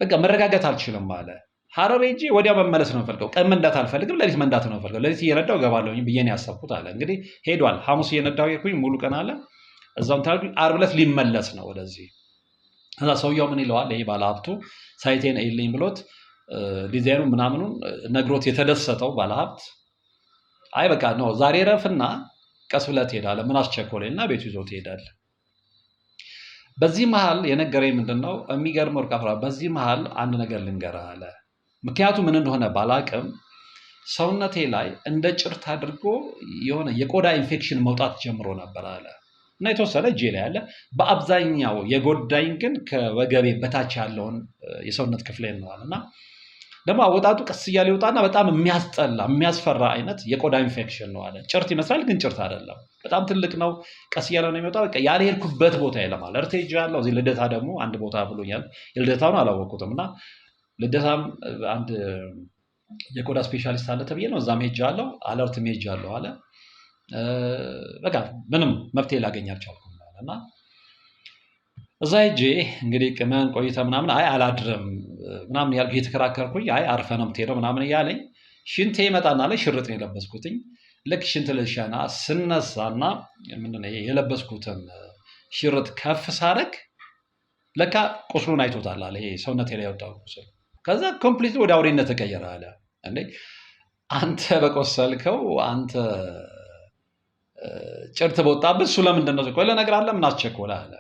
በቃ መረጋጋት አልችልም አለ። ሀረር ሄጄ ወዲያው መመለስ ነው የምፈልገው። ቀን መንዳት አልፈልግም፣ ሌሊት መንዳት ነው የምፈልገው። ሌሊት እየነዳው እገባለሁኝ ብዬ ነው ያሰብኩት አለ። እንግዲህ ሄዷል። ሐሙስ እየነዳው ሄድኩኝ ሙሉ ቀን አለ። እዛም ታልኩኝ። ዓርብ ዕለት ሊመለስ ነው ወደዚህ። ከዛ ሰውየው ምን ይለዋል? ይሄ ባለሀብቱ ሳይቴን እይልኝ ብሎት ዲዛይኑ ምናምኑን ነግሮት የተደሰተው ባለሀብት አይ በቃ ነው ዛሬ ረፍና ቀስ ብለህ ትሄዳለህ፣ ምን አስቸኮለኝና ቤቱ ይዞት ይሄዳል። በዚህ መሀል የነገረኝ ምንድነው የሚገርም ወርቅ አፍራ፣ በዚህ መሀል አንድ ነገር ልንገርህ አለ። ምክንያቱም ምን እንደሆነ ባላቅም ሰውነቴ ላይ እንደ ጭርት አድርጎ የሆነ የቆዳ ኢንፌክሽን መውጣት ጀምሮ ነበር አለ። እና የተወሰነ እጄ ላይ ያለ፣ በአብዛኛው የጎዳኝ ግን ከወገቤ በታች ያለውን የሰውነት ክፍሌ ነዋል። እና ደግሞ አወጣጡ ቀስ እያለ ይወጣና በጣም የሚያስጠላ የሚያስፈራ አይነት የቆዳ ኢንፌክሽን ነው አለ። ጭርት ይመስላል ግን ጭርት አይደለም፣ በጣም ትልቅ ነው። ቀስ እያለ ነው የሚወጣው። በቃ ያልሄድኩበት ቦታ የለም አለ። እርቴጅ ያለው እዚህ ልደታ ደግሞ አንድ ቦታ ብሎኛል። የልደታውን አላወቅኩትም። እና ልደታም አንድ የቆዳ ስፔሻሊስት አለ ተብዬ ነው እዛም ሄጃለሁ፣ አለርትም ሄጃለሁ አለ። በቃ ምንም መፍትሄ ላገኝ አልቻልኩም እና እዛ ሄጄ እንግዲህ ቅመን ቆይተ ምናምን አይ አላድርም ምናምን ያልኩ እየተከራከርኩኝ አይ አርፈ ነው የምትሄደው ምናምን እያለኝ ሽንቴ ይመጣና ላይ ሽርጥ ነው የለበስኩትኝ። ልክ ሽንት ልሸና ስነሳና ምንድነው የለበስኩትን ሽርጥ ከፍ ሳረግ ለካ ቁስሉን አይቶታል አለ። ይሄ ሰውነቴ ላይ ያወጣው ቁስል ከዛ ኮምፕሊትሊ ወደ አውሬነት ተቀየረ አለ። እንዴ አንተ በቆሰልከው አንተ ጭርት በወጣበት እሱ ለምንድን ነው ቆይ ለነገር አለ ምን አስቸኮለ አለ።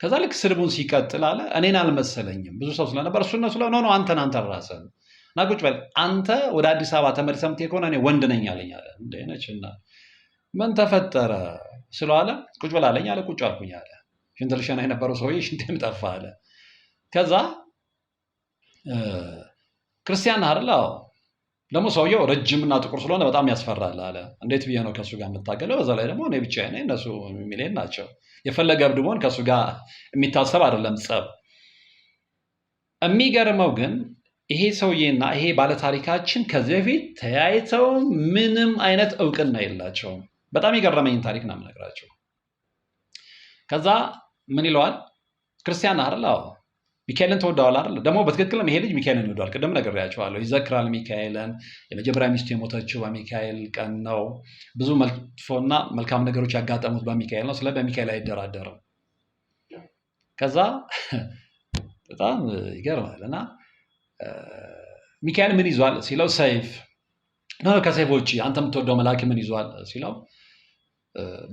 ከዛ ልክ ስድቡን ሲቀጥል አለ እኔን አልመሰለኝም ብዙ ሰው ስለነበር እሱ ነው ስለሆነ ነው አንተ ራስህን እና ቁጭ በል አንተ ወደ አዲስ አበባ ተመልሰህ የምትሄድ ከሆነ እኔ ወንድ ነኝ አለኝ አለ። እንዴ ነችና ምን ተፈጠረ ስለው አለ ቁጭ በል አለኝ አለ። ቁጭ አልኩኝ አለ። ሽንት ልሸና የነበረው ሰውዬ ሽንቴም ጠፋ አለ። ከዛ ክርስቲያን አይደል? አዎ ደግሞ ሰውየው ረጅምና ጥቁር ስለሆነ በጣም ያስፈራል አለ። እንዴት ብዬ ነው ከሱ ጋር የምታገለው? በዛ ላይ ደግሞ እኔ ብቻዬን ነኝ፣ እነሱ ሚሊዮን ናቸው። የፈለገ እብድ ብሆን ከሱ ጋር የሚታሰብ አይደለም ጸብ። የሚገርመው ግን ይሄ ሰውዬና ይሄ ባለታሪካችን ከዚህ በፊት ተያይተው ምንም አይነት እውቅና የላቸውም። በጣም የገረመኝን ታሪክ ነው የምነግራቸው። ከዛ ምን ይለዋል? ክርስቲያን አይደል? አዎ። ሚካኤልን ትወደዋል አይደል? ደግሞ በትክክልም ይሄ ልጅ ሚካኤልን ይወደዋል። ቅድም ነግሬያቸዋለሁ። ይዘክራል ሚካኤልን። የመጀመሪያ ሚስቱ የሞተችው በሚካኤል ቀን ነው። ብዙ መጥፎና መልካም ነገሮች ያጋጠሙት በሚካኤል ነው። ስለ በሚካኤል አይደራደርም። ከዛ በጣም ይገርማል። እና ሚካኤል ምን ይዟል ሲለው ሰይፍ ነው። ከሰይፍ ውጭ አንተ የምትወደው መልአክ ምን ይዟል ሲለው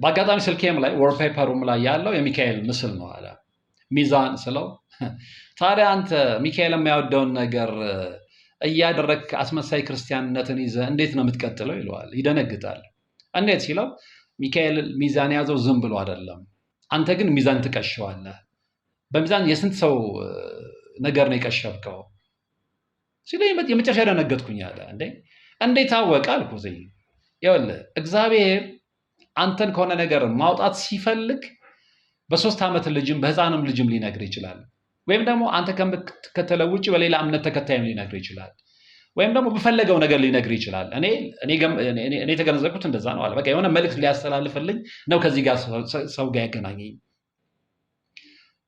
በአጋጣሚ ስልኬም ላይ ወርፔፐሩም ላይ ያለው የሚካኤል ምስል ነው አለ። ሚዛን ስለው ታዲያ አንተ ሚካኤል የማይወደውን ነገር እያደረግ አስመሳይ ክርስቲያንነትን ይዘ እንዴት ነው የምትቀጥለው ይለዋል። ይደነግጣል። እንዴት ሲለው ሚካኤል ሚዛን የያዘው ዝም ብሎ አይደለም፣ አንተ ግን ሚዛን ትቀሸዋለህ። በሚዛን የስንት ሰው ነገር ነው የቀሸብከው ሲለ የመጨረሻ ደነገጥኩኝ አለ። እንዴት አወቀ አልኩት። ይኸውልህ እግዚአብሔር አንተን ከሆነ ነገር ማውጣት ሲፈልግ በ3 ዓመት ልጅም በህፃንም ልጅም ሊነግር ይችላል። ወይም ደግሞ አንተ ከምትከተለው ውጭ በሌላ እምነት ተከታይም ሊነግር ይችላል። ወይም ደግሞ በፈለገው ነገር ሊነግር ይችላል። እኔ የተገነዘብኩት እንደዛ ነው አለ። በቃ የሆነ መልእክት ሊያስተላልፍልኝ ነው ከዚህ ጋር ሰው ጋር ያገናኘኝ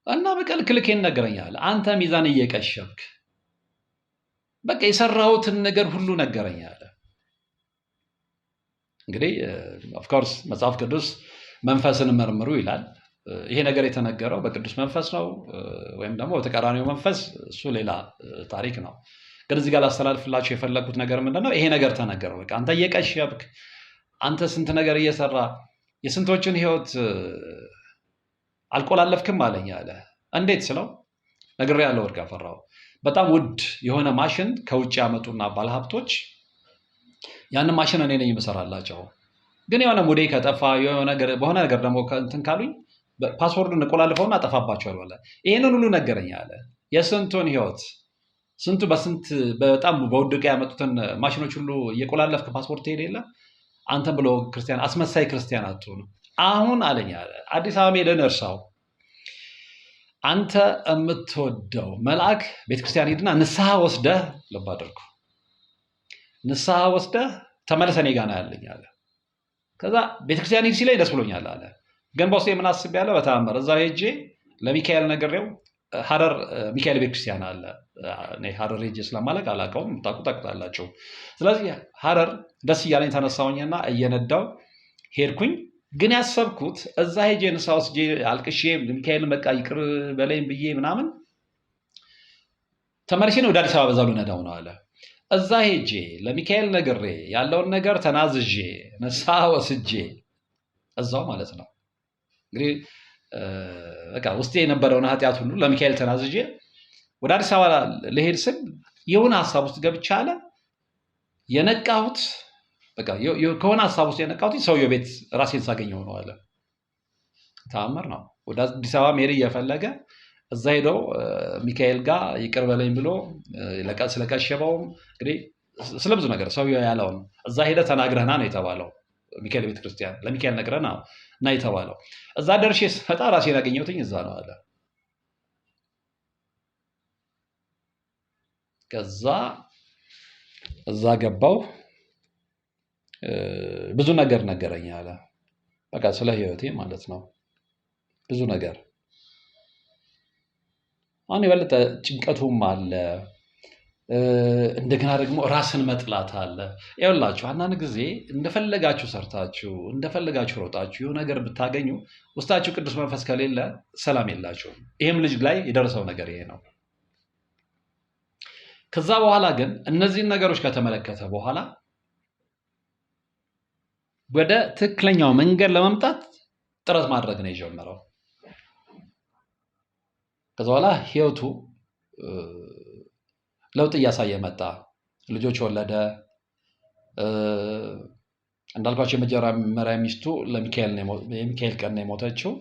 እና በቃ ልክ ነገረኛል። አንተ ሚዛን እየቀሸብክ በቃ የሰራሁትን ነገር ሁሉ ነገረኛል። እንግዲህ ኦፍኮርስ መጽሐፍ ቅዱስ መንፈስን መርምሩ ይላል። ይሄ ነገር የተነገረው በቅዱስ መንፈስ ነው ወይም ደግሞ በተቃራኒው መንፈስ፣ እሱ ሌላ ታሪክ ነው። ግን እዚህ ጋር ላስተላልፍላችሁ የፈለግኩት ነገር ምንድነው? ይሄ ነገር ተነገረው። በቃ አንተ እየቀሸብክ አንተ ስንት ነገር እየሰራ የስንቶችን ህይወት አልቆላለፍክም አለኝ አለ። እንዴት ስለው ነግሬያለሁ። ወርቅ አፈራው በጣም ውድ የሆነ ማሽን ከውጭ ያመጡና ባለሀብቶች ያንን ማሽን እኔ ነኝ የምሰራላቸው። ግን የሆነ ሙዴ ከጠፋ በሆነ ነገር ደግሞ እንትን ካሉኝ ፓስወርዱን እቆላልፈውና አጠፋባቸዋል አለ። ይሄንን ሁሉ ነገረኝ አለ። የስንቱን ህይወት ስንቱ በስንት በጣም በውድቅ ያመጡትን ማሽኖች ሁሉ እየቆላለፍክ ፓስፖርት ሄደ የለ አንተም ብሎ ክርስቲያን አስመሳይ ክርስቲያን አትሁን። አሁን አለኝ አለ አዲስ አበባ ሄደን እርሳው። አንተ የምትወደው መልአክ ቤተክርስቲያን ሄድና ንስሐ ወስደህ ልብ አድርጉ፣ ንስሐ ወስደህ ተመለሰ እኔ ጋር ነው ያለኝ አለ። ከዛ ቤተክርስቲያን ሄድ ሲለኝ ደስ ብሎኛል አለ። ግን በውስጤ ምን አስቤያለሁ? በተአምር እዛ ሄጄ ለሚካኤል ነግሬው ሀረር ሚካኤል ቤተክርስቲያን አለ። እኔ ሀረር ሄጄ ስለማለቅ አላውቀውም፣ ታውቁታላችሁ። ስለዚህ ሀረር ደስ እያለኝ ተነሳሁኝና እየነዳው ሄድኩኝ። ግን ያሰብኩት እዛ ሄጄ ንስሐ ወስጄ አልቅሼ ሚካኤልን በቃ ይቅር በለኝ ብዬ ምናምን ተመልሼ ነው ወደ አዲስ አበባ በዛው ልነዳው ነው አለ። እዛ ሄጄ ለሚካኤል ነግሬ ያለውን ነገር ተናዝዤ ንስሐ ወስጄ እዛው ማለት ነው እንግዲህ በቃ ውስጤ የነበረውን ኃጢአት ሁሉ ለሚካኤል ተናዝዤ ወደ አዲስ አበባ ልሄድ ስል የሆነ ሀሳብ ውስጥ ገብቼ አለ የነቃሁት በቃ ከሆነ ሀሳብ ውስጥ የነቃሁት ሰውየው ቤት ራሴን ሳገኘው ነው አለ። ተአምር ነው። ወደ አዲስ አበባ መሄድ እየፈለገ እዛ ሄደው ሚካኤል ጋር ይቅር በለኝ ብሎ ስለቀሸበውም እንግዲህ ስለ ብዙ ነገር ሰውየው ያለውን እዛ ሄደ ተናግረህና ነው የተባለው። ሚካኤል ቤተክርስቲያን ለሚካኤል ነግረህና ነው የተባለው። እዛ ደርሼ ስመጣ ራሴን ያገኘሁትኝ እዛ ነው አለ። ከዛ እዛ ገባው ብዙ ነገር ነገረኝ አለ። በቃ ስለ ህይወቴ ማለት ነው ብዙ ነገር። አሁን የበለጠ ጭንቀቱም አለ፣ እንደገና ደግሞ ራስን መጥላት አለ። ይኸውላችሁ አንዳንድ ጊዜ እንደፈለጋችሁ ሰርታችሁ እንደፈለጋችሁ ሮጣችሁ የሆነ ነገር ብታገኙ ውስጣችሁ ቅዱስ መንፈስ ከሌለ ሰላም የላችሁም። ይሄም ልጅ ላይ የደረሰው ነገር ይሄ ነው። ከዛ በኋላ ግን እነዚህን ነገሮች ከተመለከተ በኋላ ወደ ትክክለኛው መንገድ ለመምጣት ጥረት ማድረግ ነው የጀመረው። ከዛ በኋላ ህይወቱ ለውጥ እያሳየ መጣ። ልጆች ወለደ። እንዳልኳቸው የመጀመሪያ ሚስቱ የሚካኤል ቀን ነው የሞተችው።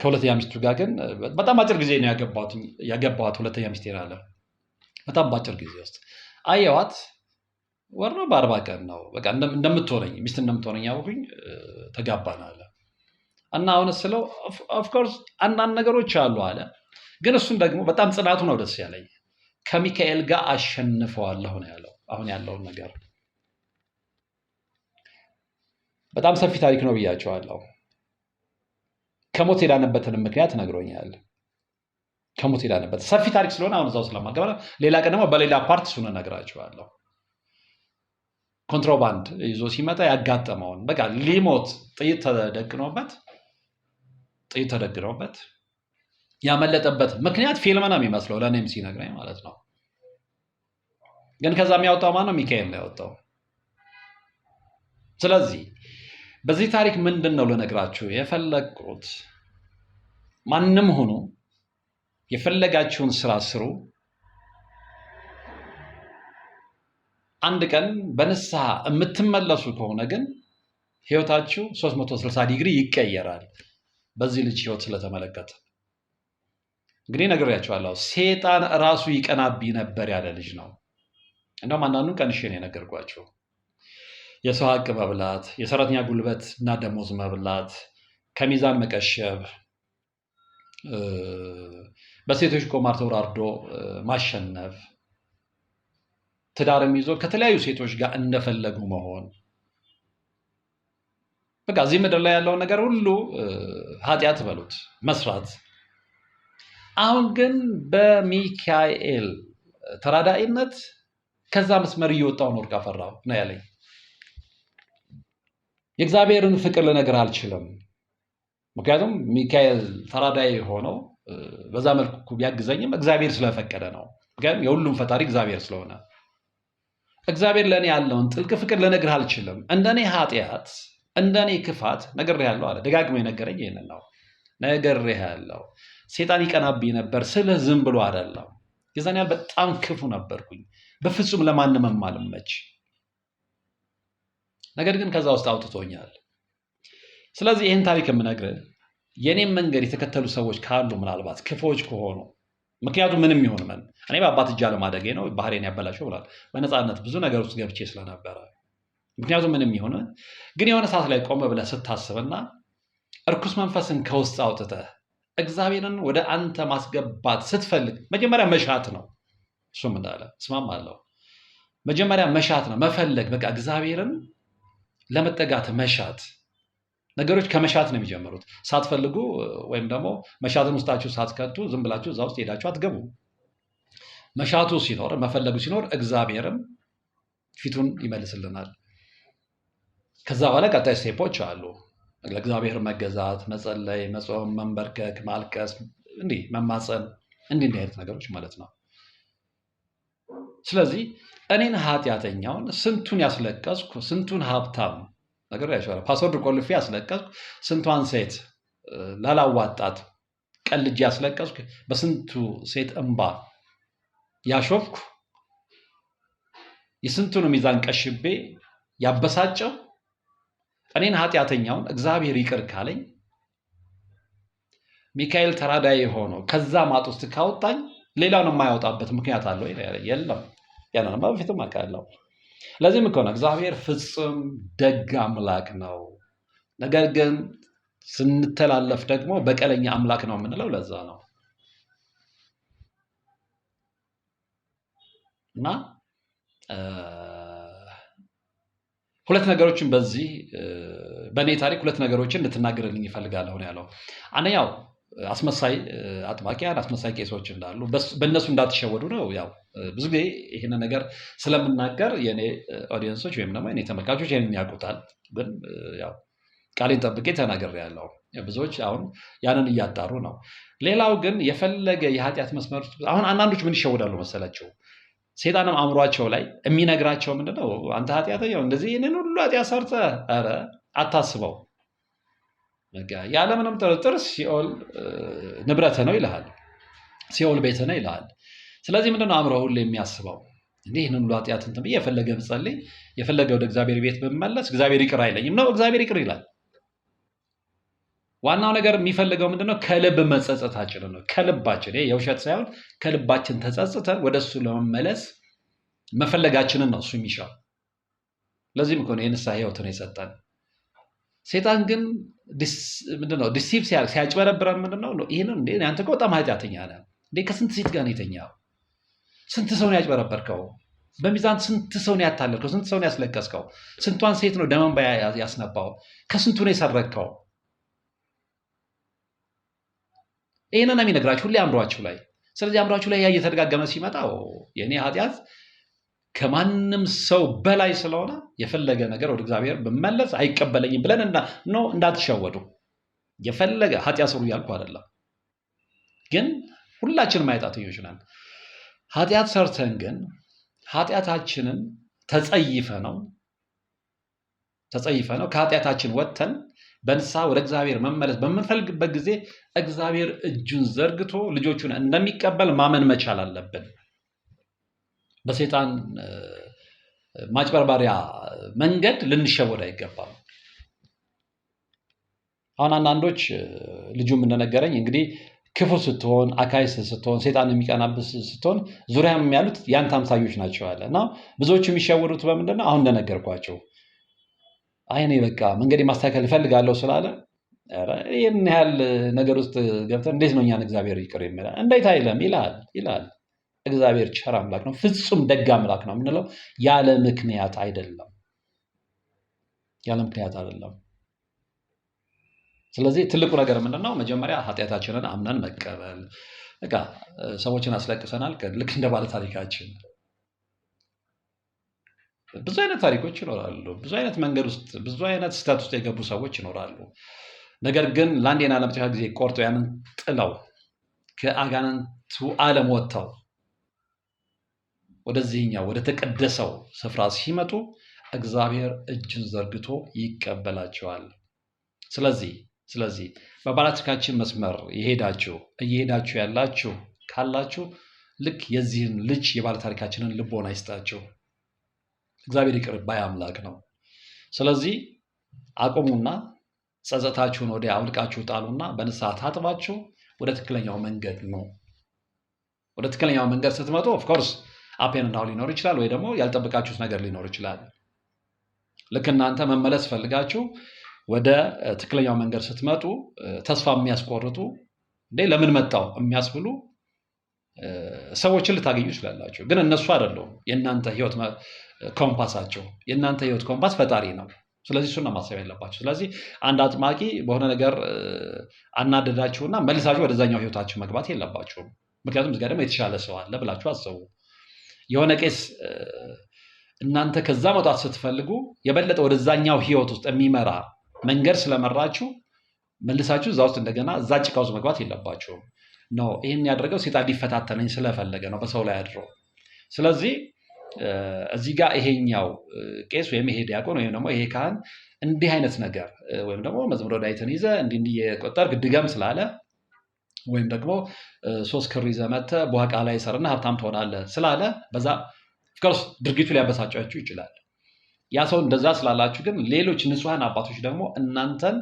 ከሁለተኛ ሚስቱ ጋር ግን በጣም አጭር ጊዜ ነው ያገባዋት። ሁለተኛ ሚስት አለ በጣም በአጭር ጊዜ ውስጥ አየዋት። ወር ነው በ40 ቀን ነው በቃ እንደምትሆነኝ ሚስት እንደምትሆነኝ አውቁኝ ተጋባን አለ። እና አሁን ስለው ኦፍኮርስ አንዳንድ ነገሮች አሉ አለ ግን እሱን ደግሞ በጣም ጽናቱ ነው ደስ ያለኝ። ከሚካኤል ጋር አሸንፈዋለሁ ነው ያለው። አሁን ያለውን ነገር በጣም ሰፊ ታሪክ ነው ብያቸዋለሁ። ከሞት የዳነበትን ምክንያት ነግሮኛል። ከሞት የዳነበት ሰፊ ታሪክ ስለሆነ አሁን እዛው ስለማገባ ሌላ ቀን ደግሞ በሌላ ፓርት እሱን እነግራቸዋለሁ። ኮንትሮባንድ ይዞ ሲመጣ ያጋጠመውን በቃ ሊሞት ጥይት ተደግኖበት ያመለጠበት ምክንያት ፊልም ነው የሚመስለው ለእኔም ሲነግረኝ ማለት ነው። ግን ከዛ የሚያወጣው ማነው? ሚካኤል ነው ያወጣው። ስለዚህ በዚህ ታሪክ ምንድን ነው ልነግራችሁ የፈለግኩት፣ ማንም ሆኖ የፈለጋችሁን ስራ ስሩ። አንድ ቀን በንስሐ የምትመለሱ ከሆነ ግን ህይወታችሁ 360 ዲግሪ ይቀየራል። በዚህ ልጅ ህይወት ስለተመለከተ እንግዲህ ነግሬያችኋለሁ። ሴጣን ራሱ ይቀናብኝ ነበር ያለ ልጅ ነው። እንደውም አንዳንዱን ቀንሼ ነው የነገርኳቸው። የሰው ሀቅ መብላት፣ የሰራተኛ ጉልበት እና ደሞዝ መብላት፣ ከሚዛን መቀሸብ፣ በሴቶች ቁማር ተወራርዶ ማሸነፍ፣ ትዳርም ይዞ ከተለያዩ ሴቶች ጋር እንደፈለጉ መሆን፣ በቃ እዚህ ምድር ላይ ያለውን ነገር ሁሉ ኃጢአት በሉት መስራት። አሁን ግን በሚካኤል ተራዳኢነት ከዛ መስመር እየወጣሁ ነው። ወርቅ አፈራሁ ነው ያለኝ። የእግዚአብሔርን ፍቅር ልነግርህ አልችልም። ምክንያቱም ሚካኤል ተራዳኢ ሆነው በዛ መልኩ ቢያግዘኝም እግዚአብሔር ስለፈቀደ ነው። ምክንያቱም የሁሉም ፈጣሪ እግዚአብሔር ስለሆነ እግዚአብሔር ለእኔ ያለውን ጥልቅ ፍቅር ልነግርህ አልችልም። እንደኔ ኃጢአት፣ እንደኔ ክፋት ነግሬሃለሁ አለ። ደጋግሞ የነገረኝ ይህንን ነው። ነግሬሃለሁ። ሴጣን ይቀናብኝ ነበር ስልህ ዝም ብሎ አይደለም። የዛን ያህል በጣም ክፉ ነበርኩኝ። በፍጹም ለማንም የማልመች። ነገር ግን ከዛ ውስጥ አውጥቶኛል። ስለዚህ ይህን ታሪክ የምነግርህ የኔም መንገድ የተከተሉ ሰዎች ካሉ ምናልባት ክፉዎች ከሆኑ፣ ምክንያቱም ምንም ይሁን ምን እኔ በአባት እጅ አለማደጌ ነው ባህሬን ያበላሸው ብሏል። በነፃነት ብዙ ነገር ውስጥ ገብቼ ስለነበረ ምክንያቱም ምንም ይሁን ግን የሆነ ሰዓት ላይ ቆመ ብለህ ስታስብና እርኩስ መንፈስን ከውስጥ አውጥተህ እግዚአብሔርን ወደ አንተ ማስገባት ስትፈልግ መጀመሪያ መሻት ነው። እሱም እንዳለ እስማማለሁ። መጀመሪያ መሻት ነው፣ መፈለግ። በቃ እግዚአብሔርን ለመጠጋት መሻት። ነገሮች ከመሻት ነው የሚጀምሩት። ሳትፈልጉ ወይም ደግሞ መሻትን ውስጣችሁ ሳትከቱ ዝም ብላችሁ እዛ ውስጥ ሄዳችሁ አትገቡ። መሻቱ ሲኖር፣ መፈለጉ ሲኖር እግዚአብሔርም ፊቱን ይመልስልናል። ከዛ በኋላ ቀጣይ ስቴፖች አሉ። ለእግዚአብሔር መገዛት፣ መጸለይ፣ መጾም፣ መንበርከክ፣ ማልቀስ፣ እንዲህ መማፀን፣ እንዲህ አይነት ነገሮች ማለት ነው። ስለዚህ እኔን ኃጢአተኛውን ስንቱን ያስለቀስኩ፣ ስንቱን ሀብታም ነገር ያሻለው ፓስወርድ ቆልፌ ያስለቀስኩ፣ ስንቷን ሴት ላላዋጣት ቀልጄ ያስለቀስኩ፣ በስንቱ ሴት እንባ ያሾፍኩ፣ የስንቱን ሚዛን ቀሽቤ ያበሳጨው እኔን ኃጢአተኛውን እግዚአብሔር ይቅር ካለኝ፣ ሚካኤል ተራዳኢ ሆኖ ከዛ ማጥ ውስጥ ካወጣኝ ሌላውን የማያወጣበት ምክንያት አለው? የለም። ያንንማ በፊትም አውቃለሁ። ለዚህም እኮ ነው እግዚአብሔር ፍጹም ደግ አምላክ ነው። ነገር ግን ስንተላለፍ ደግሞ በቀለኛ አምላክ ነው የምንለው ለዛ ነው። እና ሁለት ነገሮችን በዚህ በእኔ ታሪክ ሁለት ነገሮችን እንድትናገርልኝ ይፈልጋለሁ ነው ያለው። አንደኛው አስመሳይ አጥባቂያን፣ አስመሳይ ቄሶች እንዳሉ በእነሱ እንዳትሸወዱ ነው። ያው ብዙ ጊዜ ይህን ነገር ስለምናገር የኔ ኦዲየንሶች ወይም ደግሞ የኔ ተመልካቾች ይህንን ያውቁታል። ግን ያው ቃሌን ጠብቄ ተናግሬያለሁ። ብዙዎች አሁን ያንን እያጣሩ ነው። ሌላው ግን የፈለገ የኃጢአት መስመር አሁን አንዳንዶች ምን ይሸወዳሉ መሰላቸው? ሴጣንም አእምሯቸው ላይ የሚነግራቸው ምንድነው? አንተ ኃጢአተኛው እንደዚህ ይህንን ሁሉ ኃጢአት ሰርተህ ኧረ አታስበው፣ ያለምንም ጥርጥር ሲኦል ንብረትህ ነው ይልሃል፣ ሲኦል ቤትህ ነው ይልሃል። ስለዚህ ምንድነው አእምሮ ሁሉ የሚያስበው? እንዲህ ይህንን ሁሉ ኃጢአት እንትን ብዬ የፈለገ ብጸልይ፣ የፈለገ ወደ እግዚአብሔር ቤት ብመለስ እግዚአብሔር ይቅር አይለኝም ነው። እግዚአብሔር ይቅር ይላል። ዋናው ነገር የሚፈልገው ምንድነው? ከልብ መጸጸታችን ነው። ከልባችን፣ ይሄ የውሸት ሳይሆን ከልባችን ተጸጽተን ወደሱ ለመመለስ መፈለጋችንን ነው እሱ የሚሻው። ለዚህም እኮ ነው የንስሐ ህይወትን የሰጠን። ሴጣን ግን ምንድነው ዲሲቭ ሲያጭበረብረን ምንድነው ይህንን እንዴ አንተ እኮ በጣም ኃጢአተኛ ነህ እንዴ ከስንት ሴት ጋር ነው የተኛው? ስንት ሰው ነው ያጭበረበርከው? በሚዛን ስንት ሰው ነው ያታለልከው? ስንት ሰው ነው ያስለቀስከው? ስንቷን ሴት ነው ደም እንባ ያስነባው? ከስንቱ ነው የሰረቅከው? ይህንን ነው የሚነግራችሁ ሁሌ አእምሯችሁ ላይ። ስለዚህ አእምሯችሁ ላይ ያ እየተደጋገመ ሲመጣ የእኔ ኃጢአት ከማንም ሰው በላይ ስለሆነ የፈለገ ነገር ወደ እግዚአብሔር ብመለስ አይቀበለኝም ብለን እንዳትሸወዱ። የፈለገ ኃጢአት ስሩ እያልኩ አይደለም፣ ግን ሁላችንም ኃጢአተኞች ነን። ኃጢአት ሰርተን ግን ኃጢአታችንን ተጸይፈ ነው ከኃጢአታችን ወጥተን በንስሐ ወደ እግዚአብሔር መመለስ በምንፈልግበት ጊዜ እግዚአብሔር እጁን ዘርግቶ ልጆቹን እንደሚቀበል ማመን መቻል አለብን። በሰይጣን ማጭበርባሪያ መንገድ ልንሸወድ አይገባም። አሁን አንዳንዶች ልጁም እንደነገረኝ እንግዲህ ክፉ ስትሆን አካይስ ስትሆን ሰይጣን የሚቀናብስ ስትሆን ዙሪያም ያሉት ያንተ አምሳዮች ናቸው አለ እና ብዙዎቹ የሚሸወዱት በምንድነው? አሁን እንደነገርኳቸው አይኔ በቃ መንገድ ማስተካከል እፈልጋለሁ ስላለ ይህን ያህል ነገር ውስጥ ገብተን እንዴት ነው እኛን እግዚአብሔር ይቅር የሚለን? እንዴት አይለም ይላል። እግዚአብሔር ቸር አምላክ ነው፣ ፍጹም ደግ አምላክ ነው የምንለው ያለ ምክንያት አይደለም። ስለዚህ ትልቁ ነገር ምንድነው? መጀመሪያ ኃጢአታችንን አምነን መቀበል። በቃ ሰዎችን አስለቅሰናል፣ ልክ እንደ ባለ ታሪካችን ብዙ አይነት ታሪኮች ይኖራሉ። ብዙ አይነት መንገድ ውስጥ ብዙ አይነት ስህተት ውስጥ የገቡ ሰዎች ይኖራሉ። ነገር ግን ለአንዴና ለመጨረሻ ጊዜ ቆርጠው ያንን ጥለው ከአጋንንቱ ዓለም ወጥተው ወደዚህኛው ወደ ተቀደሰው ስፍራ ሲመጡ እግዚአብሔር እጁን ዘርግቶ ይቀበላቸዋል። ስለዚህ በባለታሪካችን መስመር እየሄዳችሁ ያላችሁ ካላችሁ ልክ የዚህን ልጅ የባለታሪካችንን ልቦና ይስጣችሁ። እግዚአብሔር ይቅር ባይ አምላክ ነው። ስለዚህ አቁሙና ጸጸታችሁን ወዲያ አውልቃችሁ ጣሉና በንስሐ ታጥባችሁ ወደ ትክክለኛው መንገድ ነው። ወደ ትክክለኛው መንገድ ስትመጡ ኦፍኮርስ አፔን እንዳው ሊኖር ይችላል፣ ወይ ደግሞ ያልጠበቃችሁት ነገር ሊኖር ይችላል። ልክ እናንተ መመለስ ፈልጋችሁ ወደ ትክክለኛው መንገድ ስትመጡ ተስፋ የሚያስቆርጡ ለምን መጣው የሚያስብሉ ሰዎችን ልታገኙ ይችላላችሁ። ግን እነሱ አይደሉም የእናንተ ህይወት ኮምፓሳቸው። የእናንተ ህይወት ኮምፓስ ፈጣሪ ነው። ስለዚህ እሱን ነው ማሰብ ያለባችሁ። ስለዚህ አንድ አጥማቂ በሆነ ነገር አናደዳችሁና መልሳችሁ ወደዛኛው ህይወታችሁ መግባት የለባችሁም። ምክንያቱም እዚጋ ደግሞ የተሻለ ሰው አለ ብላችሁ አስቡ። የሆነ ቄስ እናንተ ከዛ መውጣት ስትፈልጉ የበለጠ ወደዛኛው ህይወት ውስጥ የሚመራ መንገድ ስለመራችሁ መልሳችሁ እዛ ውስጥ እንደገና እዛ ጭቃ ውስጥ መግባት የለባችሁም። ነው ይህን ያደረገው ሴጣን ሊፈታተነኝ ስለፈለገ ነው በሰው ላይ አድሮ። ስለዚህ እዚህ ጋር ይሄኛው ቄስ ወይም ይሄ ዲያቆን ወይም ደግሞ ይሄ ካህን እንዲህ አይነት ነገር ወይም ደግሞ መዝሙረ ዳዊትን ይዘ እንዲህ የቆጠርክ ድገም ስላለ ወይም ደግሞ 3 ክር ይዘህ መጥተህ በዋቃ ላይ ሰርና ሀብታም ትሆናለህ ስላለ በዛ ኦፍኮርስ ድርጊቱ ሊያበሳጫችሁ ይችላል። ያ ሰው እንደዛ ስላላችሁ ግን ሌሎች ንጹሐን አባቶች ደግሞ እናንተን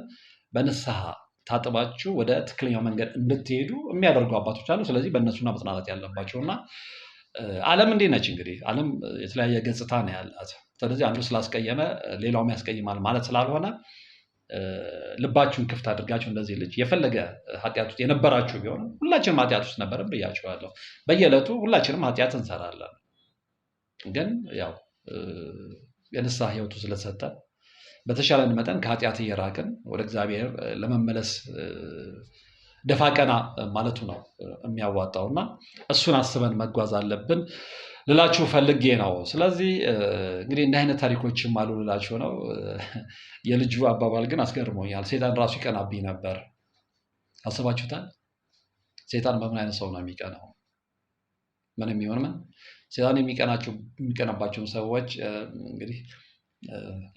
በንስሐ ታጥባችሁ ወደ ትክክለኛው መንገድ እንድትሄዱ የሚያደርጉ አባቶች አሉ። ስለዚህ በእነሱና መጽናናት ያለባቸውና ዓለም እንዴ ነች እንግዲህ ዓለም የተለያየ ገጽታ ነው ያላት። ስለዚህ አንዱ ስላስቀየመ ሌላውም ያስቀይማል ማለት ስላልሆነ ልባችሁን ክፍት አድርጋችሁ እንደዚህ ልጅ የፈለገ ኃጢአት ውስጥ የነበራችሁ ቢሆን ሁላችንም ኃጢአት ውስጥ ነበርን ብያችኋለሁ። በየዕለቱ ሁላችንም ኃጢአት እንሰራለን። ግን ያው የንስሐ ህይወቱ ስለሰጠን በተሻለን መጠን ከኃጢአት እየራቅን ወደ እግዚአብሔር ለመመለስ ደፋ ቀና ማለቱ ነው የሚያዋጣውና እሱን አስበን መጓዝ አለብን ልላችሁ ፈልጌ ነው። ስለዚህ እንግዲህ እንዲህ አይነት ታሪኮችም አሉ ልላችሁ ነው። የልጁ አባባል ግን አስገርሞኛል። ሴጣን ራሱ ይቀናብኝ ነበር። አስባችሁታል? ሴጣን በምን አይነት ሰው ነው የሚቀናው? ምን የሚሆን ምን ሴጣን የሚቀናባቸውን ሰዎች እንግዲህ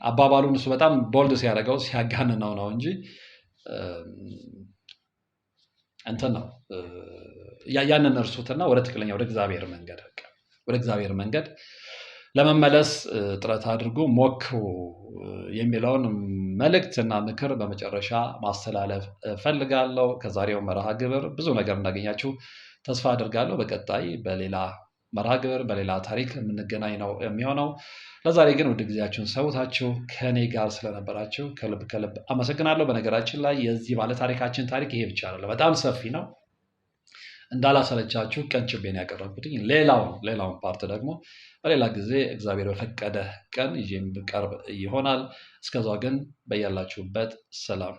አባባሉን እሱ በጣም ቦልድ ሲያደርገው ሲያጋንነው ነው እንጂ እንትን ነው። ያንን እርሱትና ወደ ትክክለኛ ወደ እግዚአብሔር መንገድ ለመመለስ ጥረት አድርጉ፣ ሞክሩ የሚለውን መልእክትና ምክር በመጨረሻ ማስተላለፍ ፈልጋለሁ። ከዛሬው መርሃ ግብር ብዙ ነገር እንዳገኛችሁ ተስፋ አድርጋለሁ። በቀጣይ በሌላ መርሃ ግብር በሌላ ታሪክ የምንገናኝ ነው የሚሆነው። ለዛሬ ግን ውድ ጊዜያችሁን ሰውታችሁ ከኔ ጋር ስለነበራችሁ ከልብ ከልብ አመሰግናለሁ። በነገራችን ላይ የዚህ ባለታሪካችን ታሪክ ይሄ ብቻ አይደለም፣ በጣም ሰፊ ነው። እንዳላሰለቻችሁ ቀንጭቤን ያቀረብኩትኝ ሌላውን ፓርት ደግሞ በሌላ ጊዜ እግዚአብሔር በፈቀደ ቀን ይዤ የምቀርብ ይሆናል። እስከዛ ግን በያላችሁበት ሰላም